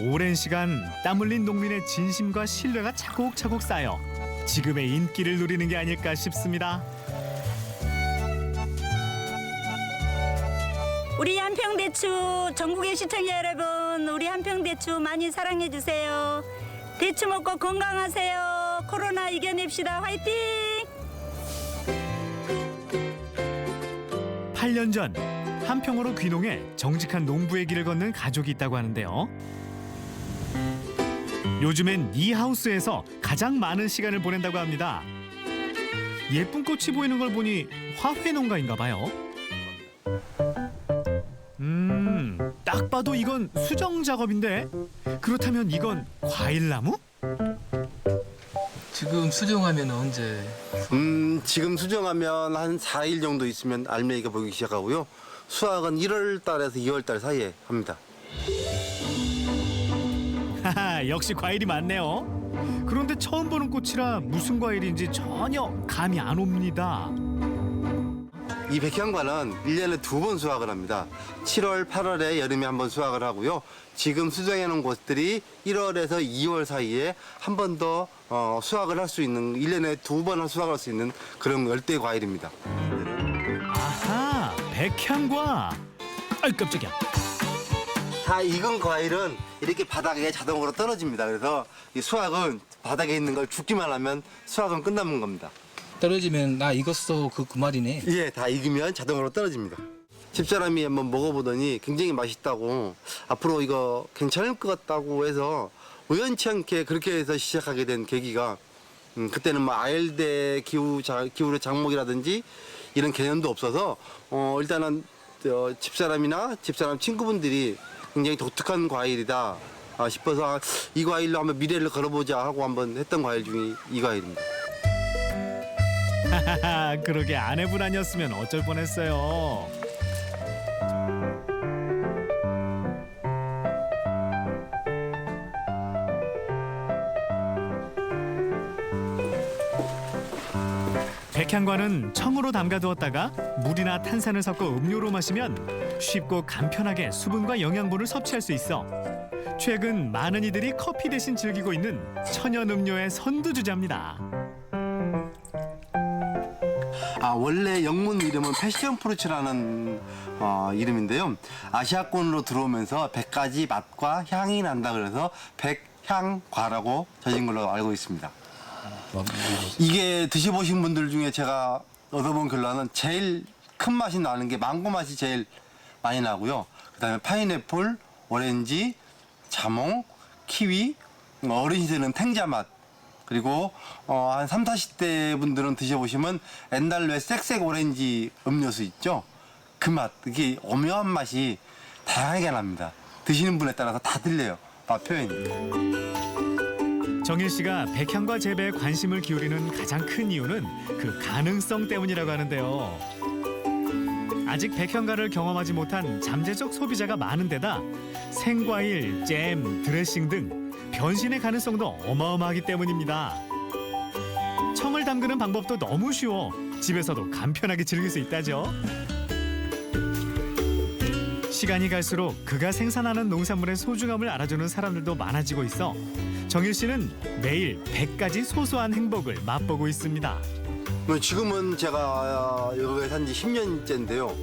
M: 오랜 시간 땀 흘린 농민의 진심과 신뢰가 차곡차곡 쌓여 지금의 인기를 누리는 게 아닐까 싶습니다.
N: 우리 한평대추 전국의 시청자 여러분, 우리 한평대추 많이 사랑해 주세요. 대추 먹고 건강하세요. 코로나 이겨냅시다. 화이팅!
M: 8년 전 한평으로 귀농해 정직한 농부의 길을 걷는 가족이 있다고 하는데요. 요즘엔 이 하우스에서 가장 많은 시간을 보낸다고 합니다. 예쁜 꽃이 보이는 걸 보니 화훼 농가인가 봐요. 딱 봐도 이건 수정 작업인데 그렇다면 이건 과일나무?
O: 지금 수정하면 언제?
J: 지금 수정하면 한 4일 정도 있으면 알맹이가 보이기 시작하고요. 수확은 1월 달에서 2월 달 사이에 합니다.
M: 하하, 역시 과일이 많네요. 그런데 처음 보는 꽃이라 무슨 과일인지 전혀 감이 안 옵니다.
J: 이 백향과는 1년에 2번 수확을 합니다. 7월, 8월에 여름에 한 번 수확을 하고요. 지금 수정해 놓은 곳들이 1월에서 2월 사이에 한 번 더 수확을 할 수 있는, 1년에 2번 수확할 수 있는 그런 열대 과일입니다.
M: 아하, 백향과. 아이 깜짝이야.
J: 다 익은 과일은 이렇게 바닥에 자동으로 떨어집니다. 그래서 이 수확은 바닥에 있는 걸 줍기만 하면 수확은 끝나는 겁니다.
O: 떨어지면 나 익었어 그 말이네.
J: 예, 다 익으면 자동으로 떨어집니다. 집사람이 한번 먹어보더니 굉장히 맛있다고 앞으로 이거 괜찮을 것 같다고 해서 우연치 않게 그렇게 해서 시작하게 된 계기가 그때는 뭐 아열대 기후의 작목이라든지 이런 개념도 없어서 일단은 집사람이나 집사람 친구분들이 굉장히 독특한 과일이다 싶어서 이 과일로 한번 미래를 걸어보자 하고 한번 했던 과일 중에 이 과일입니다.
M: 하하하, 그러게 아내분 아니었으면 어쩔 뻔했어요. 백향과는 청으로 담가두었다가 물이나 탄산을 섞어 음료로 마시면 쉽고 간편하게 수분과 영양분을 섭취할 수 있어 최근 많은 이들이 커피 대신 즐기고 있는 천연 음료의 선두주자입니다.
J: 원래 영문 이름은 패션 프루츠라는 이름인데요. 아시아권으로 들어오면서 100가지 맛과 향이 난다 그래서 백향과라고 져진 걸로 알고 있습니다. 이게 드셔보신 분들 중에 제가 얻어본 결론은 제일 큰 맛이 나는 게 망고 맛이 제일 많이 나고요. 그다음에 파인애플, 오렌지, 자몽, 키위, 어르신들은 탱자 맛. 그리고 한 30, 40대 분들은 드셔보시면 옛날 왜 쌕쌕 오렌지 음료수 있죠? 그 맛, 이게 오묘한 맛이 다양하게 납니다. 드시는 분에 따라서 다 틀려요. 표현이에요.
M: 정일 씨가 백향과 재배에 관심을 기울이는 가장 큰 이유는 그 가능성 때문이라고 하는데요. 아직 백향과를 경험하지 못한 잠재적 소비자가 많은 데다 생과일, 잼, 드레싱 등 변신의 가능성도 어마어마하기 때문입니다. 청을 담그는 방법도 너무 쉬워 집에서도 간편하게 즐길 수 있다죠. 시간이 갈수록 그가 생산하는 농산물의 소중함을 알아주는 사람들도 많아지고 있어 정일 씨는 매일 100가지 소소한 행복을 맛보고 있습니다.
J: 지금은 제가 여기에 산 지 10년째인데요.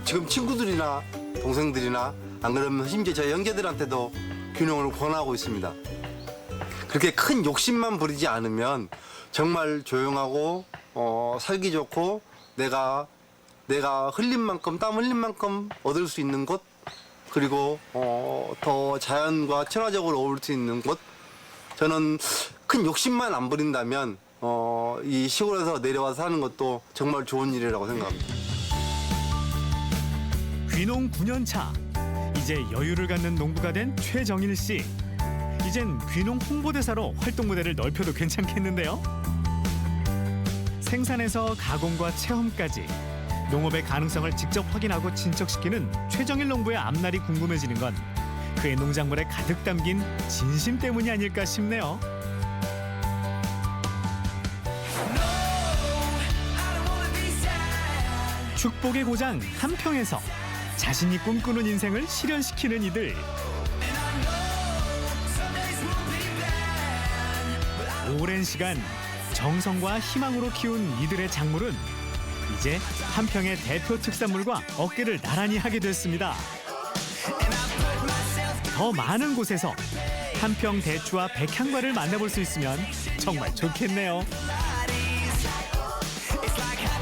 J: 지금 친구들이나 동생들이나 안 그러면 심지어 저희 형제들한테도 균형을 권하고 있습니다. 그렇게 큰 욕심만 부리지 않으면 정말 조용하고 살기 좋고 내가 흘린 만큼 땀 흘린 만큼 얻을 수 있는 곳 그리고 더 자연과 친화적으로 어울릴 수 있는 곳 저는 큰 욕심만 안 부린다면 이 시골에서 내려와서 사는 것도 정말 좋은 일이라고 생각합니다.
M: 귀농 9년 차 이제 여유를 갖는 농부가 된 최정일 씨. 이젠 귀농 홍보대사로 활동 무대를 넓혀도 괜찮겠는데요. 생산에서 가공과 체험까지 농업의 가능성을 직접 확인하고 진척시키는 최정일 농부의 앞날이 궁금해지는 건 그의 농작물에 가득 담긴 진심 때문이 아닐까 싶네요. 축복의 고장 한평에서 자신이 꿈꾸는 인생을 실현시키는 이들. 오랜 시간 정성과 희망으로 키운 이들의 작물은 이제 한평의 대표 특산물과 어깨를 나란히 하게 됐습니다. 더 많은 곳에서 한평 대추와 백향과를 만나볼 수 있으면 정말 좋겠네요.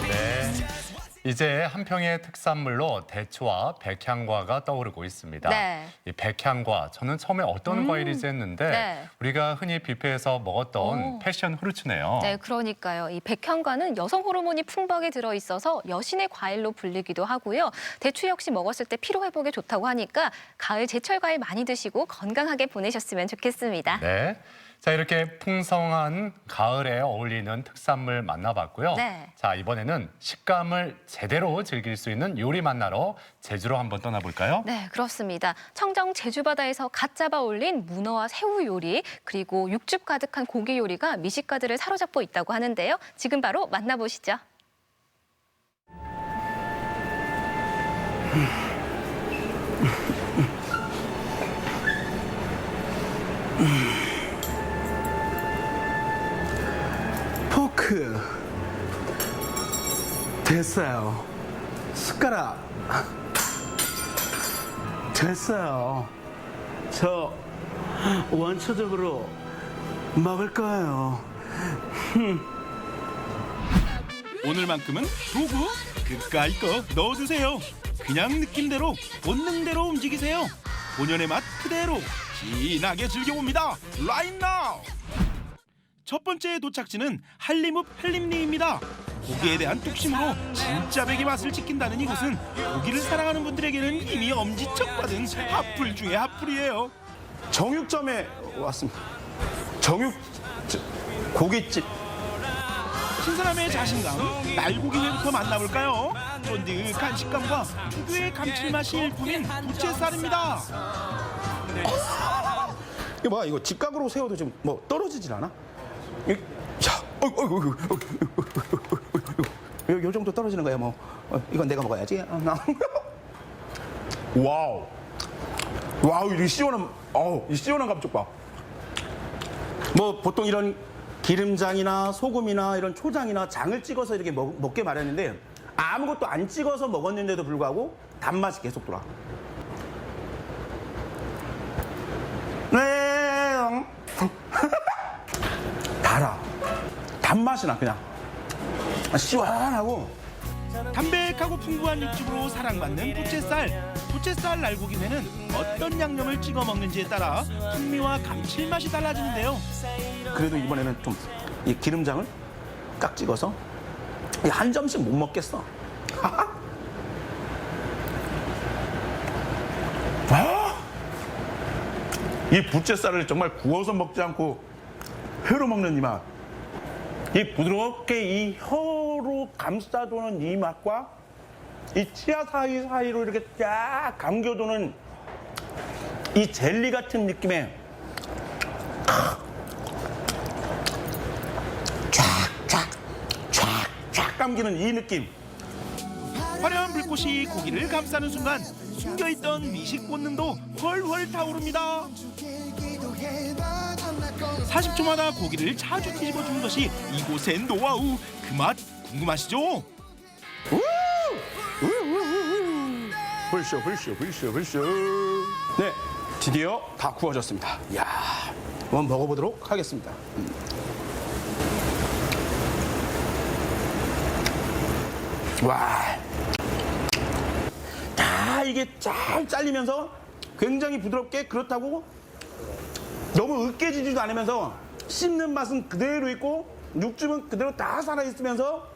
A: 네. 이제 한평의 특산물로 대추와 백향과가 떠오르고 있습니다.
B: 네.
A: 이 백향과 저는 처음에 어떤 과일이지 했는데
B: 네.
A: 우리가 흔히 뷔페에서 먹었던 패션 후르츠네요.
B: 네, 그러니까요. 이 백향과는 여성 호르몬이 풍부하게 들어있어서 여신의 과일로 불리기도 하고요. 대추 역시 먹었을 때 피로 회복에 좋다고 하니까 가을 제철 과일 많이 드시고 건강하게 보내셨으면 좋겠습니다.
A: 네. 자, 이렇게 풍성한 가을에 어울리는 특산물 만나봤고요.
B: 네.
A: 자, 이번에는 식감을 제대로 즐길 수 있는 요리 만나러 제주로 한번 떠나볼까요?
B: 네, 그렇습니다. 청정 제주바다에서 갓 잡아 올린 문어와 새우 요리, 그리고 육즙 가득한 고기 요리가 미식가들을 사로잡고 있다고 하는데요. 지금 바로 만나보시죠.
P: 포크 됐어요. 숟가락 됐어요. 저 원초적으로 먹을 거예요.
Q: 오늘만큼은 도구 그까이 거 넣어주세요. 그냥 느낌대로 본능대로 움직이세요. 본연의 맛 그대로 진하게 즐겨봅니다. Right now! 첫 번째 도착지는 한림읍 한림리입니다. 고기에 대한 뚝심으로 진짜 백의 맛을 지킨다는 이곳은 고기를 사랑하는 분들에게는 이미 엄지척 받은 핫플 중에 핫플이에요.
P: 정육점에 왔습니다. 고깃집.
Q: 신선함의 자신감, 날고기회부터 만나볼까요? 쫀득한 식감과 특유의 감칠맛이 일품인 부채살입니다.
P: 이거 봐, 이거 직각으로 세워도 지금 뭐 떨어지질 않아? 자, 요 정도 떨어지는 거야, 뭐. 이건 내가 먹어야지. 와우, 이 시원한, 이 시원한 감쪽 봐. 뭐 보통 이런 기름장이나 소금이나 이런 초장이나 장을 찍어서 이렇게 먹게 마련인데 아무것도 안 찍어서 먹었는데도 불구하고 단맛이 계속 돌아. 네. 달아. 단맛이 나 그냥. 시원하고.
Q: 담백하고 풍부한 육즙으로 사랑받는 부채살. 부채살 날고기회는 어떤 양념을 찍어 먹는지에 따라 풍미와 감칠맛이 달라지는데요.
P: 그래도 이번에는 좀 이 기름장을 깍 찍어서 한 점씩 못 먹겠어. 이 부채살을 정말 구워서 먹지 않고 회로 먹는 이 맛. 이 부드럽게 이 혀로 감싸도는 이 맛과 이 치아 사이로 이렇게 쫙 감겨도는 이 젤리 같은 느낌의 쫙 감기는 이 느낌.
Q: 화려한 불꽃이 고기를 감싸는 순간 숨겨있던 미식 본능도 훨훨 타오릅니다. 40초마다 고기를 자주 뒤집어주는 것이 이곳의 노하우. 그 맛 궁금하시죠?
P: 불쇼. 네, 드디어 다 구워졌습니다. 이야, 한번 먹어보도록 하겠습니다. 와, 다 이게 잘 잘리면서 굉장히 부드럽게, 그렇다고 너무 으깨지지도 않으면서 씹는 맛은 그대로 있고 육즙은 그대로 다 살아있으면서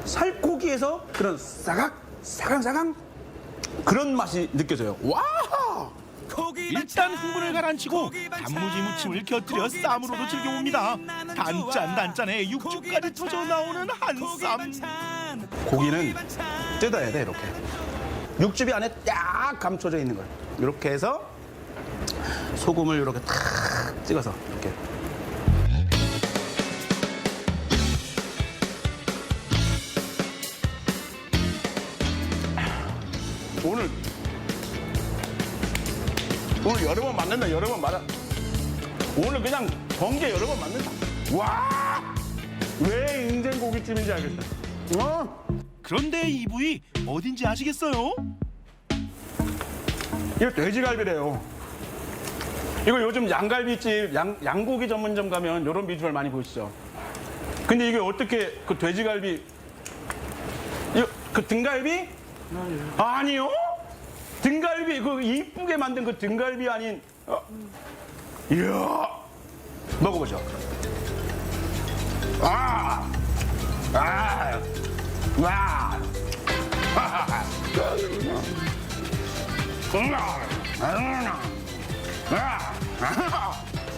P: 살코기에서 그런 사강 그런 맛이 느껴져요. 와!
Q: 일단 흥분을 가라앉히고 단무지 무침을 곁들여 쌈으로도 즐겨봅니다. 단짠단짠에 육즙까지 터져 나오는 한쌈.
P: 고기는 뜯어야 돼, 이렇게. 육즙이 안에 딱 감춰져 있는 거예요. 이렇게 해서 소금을 이렇게 탁 찍어서 이렇게. 오늘 여러 번 맞는다, 여러 번 맞아. 오늘 그냥 번개 여러 번 맞는다. 와! 왜 인생 고깃집인지 알겠다.
Q: 그런데 이 부위 어딘지 아시겠어요?
P: 이거 돼지갈비래요. 이거 요즘 양갈비집, 양고기 전문점 가면 이런 비주얼 많이 보시죠. 근데 이게 어떻게 그 돼지갈비, 이거 그 등갈비? 아니요. 등갈비, 그 이쁘게 만든 그 등갈비 아닌, 이야. 먹어보죠.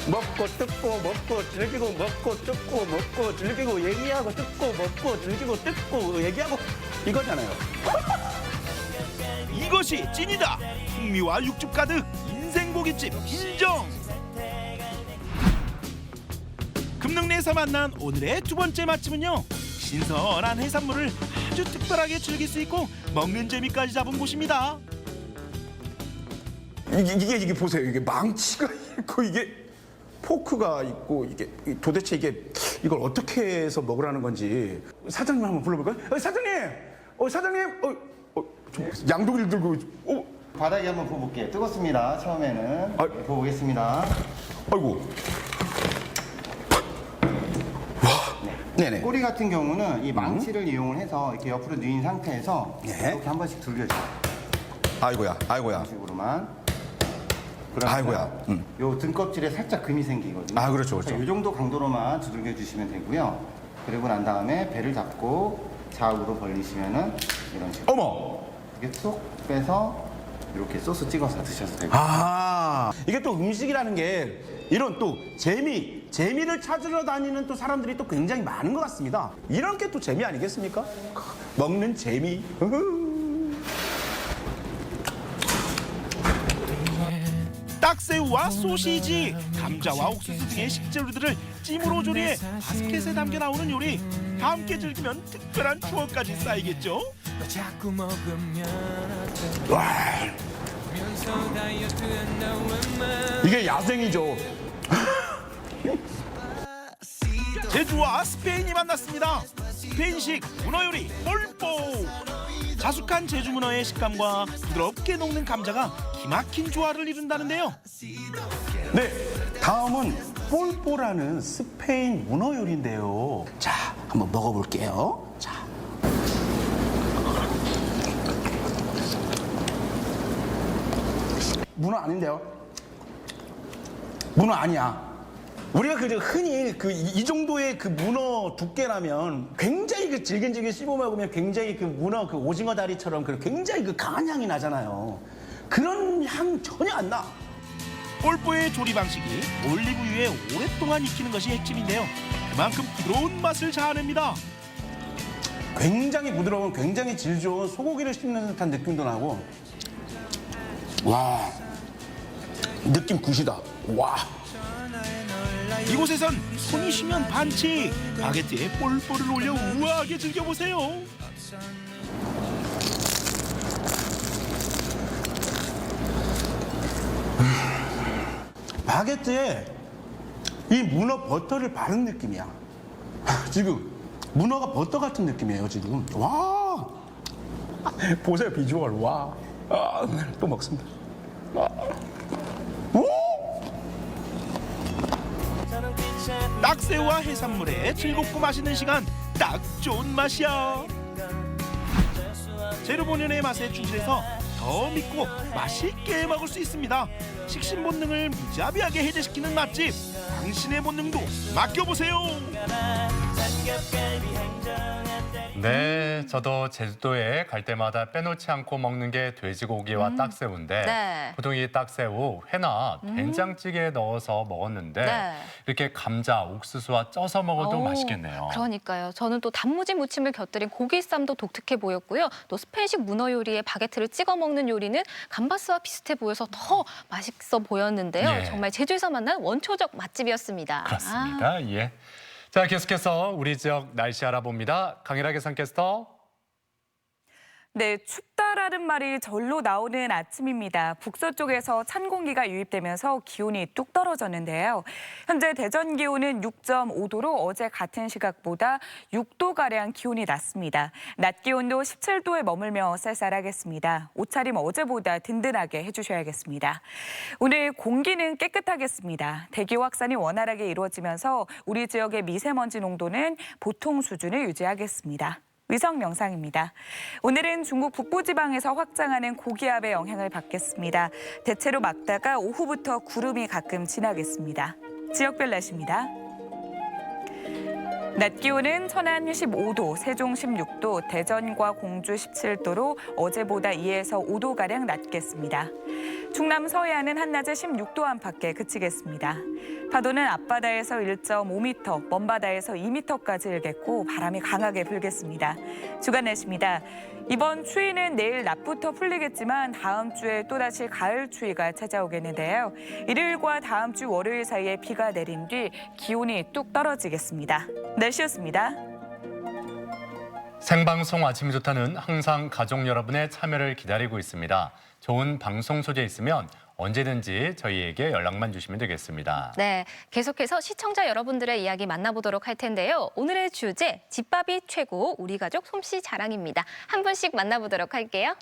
P: 먹고 뜯고 먹고 즐기고 먹고 뜯고 먹고 즐기고 얘기하고 뜯고 먹고 즐기고 뜯고 얘기하고 이거잖아요.
Q: 이것이 찐이다. 풍미와 육즙 가득 인생 고깃집 인정. 금능리에서 만난 오늘의 두 번째 맛집은요, 신선한 해산물을 아주 특별하게 즐길 수 있고 먹는 재미까지 잡은 곳입니다.
P: 이게 보세요. 이게 망치가 있고 이게 포크가 있고 이게 도대체 이걸 어떻게 해서 먹으라는 건지 사장님 한번 불러볼까요? 사장님, 양동이를 들고
R: 바닥에 한번 부어볼게요. 뜨겁습니다. 처음에는 부어보겠습니다.
P: 아이고.
R: 네네. 꼬리 같은 경우는 이 망치를 이용을 해서 이렇게 옆으로 누인 상태에서 이렇게 한 번씩 돌려줘요.
P: 아이고야.
R: 이런 식으로만. 아이고야. 요 등껍질에 살짝 금이 생기거든요.
P: 아, 그렇죠.
R: 이 정도 강도로만 두들겨 주시면 되고요. 그리고 난 다음에 배를 잡고 좌우로 벌리시면은 이런 식으로.
P: 어머.
R: 이게 쏙 빼서 이렇게 소스 찍어서 드셔도 되고.
P: 이게 또 음식이라는 게 이런 또 재미를 찾으러 다니는 또 사람들이 또 굉장히 많은 것 같습니다. 이런 게 또 재미 아니겠습니까? 먹는 재미.
Q: 딱새우와 소시지, 감자와 옥수수 등의 식재료들을 찜으로 조리해 바스켓에 담겨 나오는 요리. 다 함께 즐기면 특별한 추억까지 쌓이겠죠?
P: 와. 이게 야생이죠.
Q: 제주와 스페인이 만났습니다. 스페인식 문어 요리 폴포. 자숙한 제주 문어의 식감과 부드럽게 녹는 감자가 기막힌 조화를 이룬다는데요.
P: 네, 다음은 폴포라는 스페인 문어 요리인데요. 자, 한번 먹어볼게요. 자. 문어 아닌데요? 문어 아니야. 우리가 흔히 이 정도의 그 문어 두께라면 굉장히 그 질긴질긴 씹어 먹으면 굉장히 그 문어 그 오징어 다리처럼 굉장히 그 강한 향이 나잖아요. 그런 향 전혀 안 나.
Q: 뽀뽀의 조리 방식이 올리브유에 오랫동안 익히는 것이 핵심인데요. 그만큼 부드러운 맛을 자아냅니다.
P: 굉장히 부드러운, 굉장히 질 좋은 소고기를 씹는 듯한 느낌도 나고, 와, 느낌 굿이다. 와.
Q: 이곳에선 손이 쉬면 반칙, 바게트에 볼볼을 올려 우아하게 즐겨보세요.
P: 바게트에 이 문어 버터를 바른 느낌이야. 지금 문어가 버터 같은 느낌이에요, 지금. 와. 보세요, 비주얼. 와. 아, 또 먹습니다.
Q: 딱새우와 해산물의 즐겁고 맛있는 시간, 딱 좋은 맛이야. 재료 본연의 맛에 충실해서 더 믿고 맛있게 먹을 수 있습니다. 식신 본능을 무자비하게 해제시키는 맛집, 당신의 본능도 맡겨보세요.
A: 네, 저도 제주도에 갈 때마다 빼놓지 않고 먹는 게 돼지고기와 딱새우인데
B: 네.
A: 보통 이 딱새우 회나 된장찌개에 넣어서 먹었는데
B: 네.
A: 이렇게 감자, 옥수수와 쪄서 먹어도
B: 오,
A: 맛있겠네요.
B: 그러니까요. 저는 또 단무지 무침을 곁들인 고기쌈도 독특해 보였고요. 또 스페인식 문어 요리에 바게트를 찍어 먹는 요리는 감바스와 비슷해 보여서 더 맛있어 보였는데요.
A: 예.
B: 정말 제주에서 만난 원초적 맛집이었습니다.
A: 그렇습니다. 예. 자, 계속해서 우리 지역 날씨 알아봅니다. 강일하 기상캐스터.
C: 네, 춥다라는 말이 절로 나오는 아침입니다. 북서쪽에서 찬 공기가 유입되면서 기온이 뚝 떨어졌는데요. 현재 대전 기온은 6.5도로 어제 같은 시각보다 6도가량 기온이 낮습니다. 낮 기온도 17도에 머물며 쌀쌀하겠습니다. 옷차림 어제보다 든든하게 해주셔야겠습니다. 오늘 공기는 깨끗하겠습니다. 대기 확산이 원활하게 이루어지면서 우리 지역의 미세먼지 농도는 보통 수준을 유지하겠습니다. 위성 영상입니다. 오늘은 중국 북부지방에서 확장하는 고기압의 영향을 받겠습니다. 대체로 맑다가 오후부터 구름이 가끔 지나겠습니다. 지역별 날씨입니다. 낮 기온은 천안 15도, 세종 16도, 대전과 공주 17도로 어제보다 2에서 5도가량 낮겠습니다. 충남 서해안은 한낮에 16도 안팎에 그치겠습니다. 파도는 앞바다에서 1.5m, 먼바다에서 2m까지 일겠고 바람이 강하게 불겠습니다. 주간 날씨입니다. 이번 추위는 내일 낮부터 풀리겠지만 다음 주에 또다시 가을 추위가 찾아오겠는데요. 일요일과 다음 주 월요일 사이에 비가 내린 뒤 기온이 뚝 떨어지겠습니다. 날씨였습니다.
A: 생방송 아침이 좋다는 항상 가족 여러분의 참여를 기다리고 있습니다. 좋은 방송 소재 있으면 언제든지 저희에게 연락만 주시면 되겠습니다.
B: 네, 계속해서 시청자 여러분들의 이야기 만나보도록 할 텐데요. 오늘의 주제, 집밥이 최고, 우리 가족 솜씨 자랑입니다. 한 분씩 만나보도록 할게요.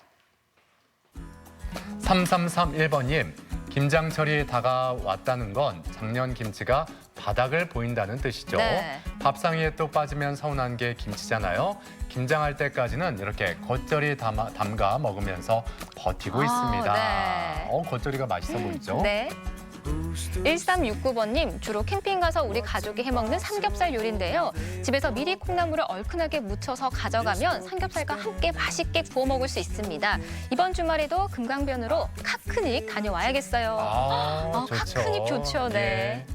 A: 3331번님, 김장철이 다가왔다는 건 작년 김치가 바닥을 보인다는 뜻이죠.
B: 네.
A: 밥상위에 또 빠지면 서운한 게 김치잖아요. 김장할 때까지는 이렇게 겉절이 담가 먹으면서 버티고 있습니다.
B: 네.
A: 겉절이가 맛있어 보이죠?
B: 네. 1369번님, 주로 캠핑 가서 우리 가족이 해먹는 삼겹살 요리인데요. 집에서 미리 콩나물을 얼큰하게 묻혀서 가져가면 삼겹살과 함께 맛있게 구워 먹을 수 있습니다. 이번 주말에도 금강변으로 카크닉 다녀와야겠어요.
A: 좋죠.
B: 카크닉 좋죠, 네.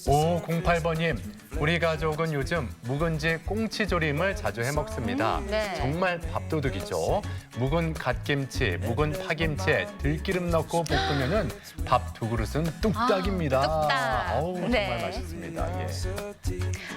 A: 5508번님, 우리 가족은 요즘 묵은지 꽁치조림을 자주 해먹습니다.
B: 네.
A: 정말 밥도둑이죠. 묵은 갓김치, 묵은 파김치에 들기름 넣고 볶으면은 밥 두 그릇은 뚝딱입니다.
B: 뚝딱.
A: 정말
B: 네.
A: 맛있습니다. 예.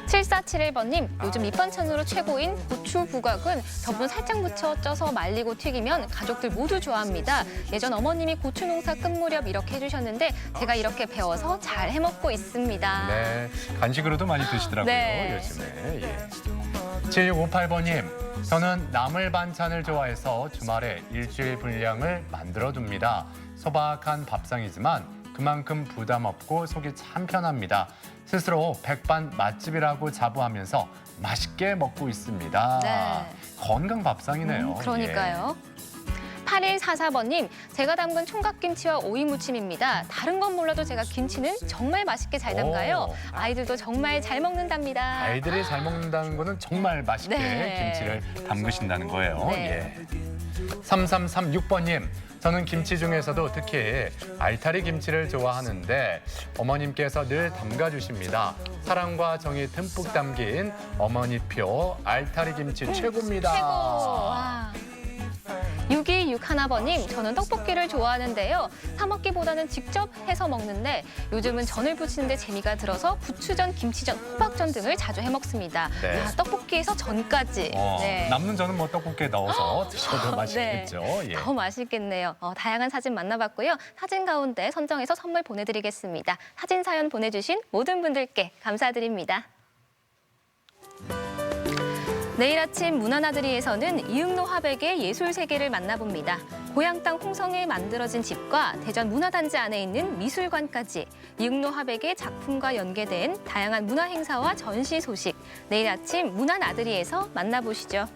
B: 7471번님, 요즘 밑반찬으로 최고인 고추 부각은 전분 살짝 묻혀 쪄서 말리고 튀기면 가족들 모두 좋아합니다. 예전 어머님이 고추 농사 끝 무렵 이렇게 해주셨는데 제가 이렇게 배워서 잘 해먹고 있습니다.
A: 네, 간식으로도 많이 드시더라고요.
B: 네.
A: 요즘에. 예. 7658번님, 저는 나물 반찬을 좋아해서 주말에 일주일 분량을 만들어둡니다. 소박한 밥상이지만 그만큼 부담 없고 속이 참 편합니다. 스스로 백반 맛집이라고 자부하면서 맛있게 먹고 있습니다.
B: 네.
A: 건강 밥상이네요.
B: 그러니까요. 8144번님, 제가 담근 총각김치와 오이 무침입니다. 다른 건 몰라도 제가 김치는 정말 맛있게 잘 담가요.
A: 오.
B: 아이들도 정말 잘 먹는답니다.
A: 아이들이 잘 먹는다는 거는 정말 맛있게
B: 네.
A: 김치를 담그신다는 거예요.
B: 네.
A: 예. 3336번님, 저는 김치 중에서도 특히 알타리 김치를 좋아하는데 어머님께서 늘 담가주십니다. 사랑과 정이 듬뿍 담긴 어머니표 알타리 김치 최고입니다.
B: 최고. 와. 6261번님, 저는 떡볶이를 좋아하는데요. 사 먹기보다는 직접 해서 먹는데 요즘은 전을 부치는데 재미가 들어서 부추전, 김치전, 호박전 등을 자주 해 먹습니다.
A: 네.
B: 야, 떡볶이에서 전까지. 네.
A: 남는 저는 뭐 떡볶이에 넣어서 드셔도 맛있겠죠.
B: 네.
A: 예.
B: 더 맛있겠네요. 다양한 사진 만나봤고요. 사진 가운데 선정해서 선물 보내드리겠습니다. 사진 사연 보내주신 모든 분들께 감사드립니다. 내일 아침 문화나들이에서는 이응로 화백의 예술 세계를 만나봅니다. 고향 땅 홍성에 만들어진 집과 대전 문화단지 안에 있는 미술관까지 이응로 화백의 작품과 연계된 다양한 문화 행사와 전시 소식. 내일 아침 문화나들이에서 만나보시죠.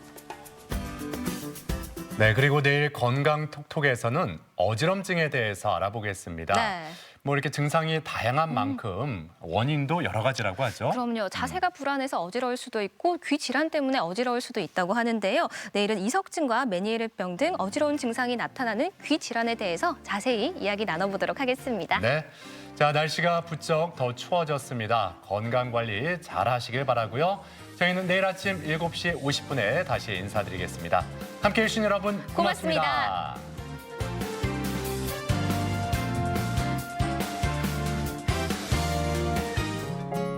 A: 네, 그리고 내일 건강 톡톡에서는 어지럼증에 대해서 알아보겠습니다.
B: 네.
A: 뭐 이렇게 증상이 다양한 만큼 원인도 여러 가지라고 하죠.
B: 그럼요. 자세가 불안해서 어지러울 수도 있고 귀 질환 때문에 어지러울 수도 있다고 하는데요. 내일은 이석증과 메니에르병 등 어지러운 증상이 나타나는 귀 질환에 대해서 자세히 이야기 나눠보도록 하겠습니다.
A: 네. 자, 날씨가 부쩍 더 추워졌습니다. 건강 관리 잘 하시길 바라고요. 저희는 내일 아침 7시 50분에 다시 인사드리겠습니다. 함께해 주신 여러분 고맙습니다.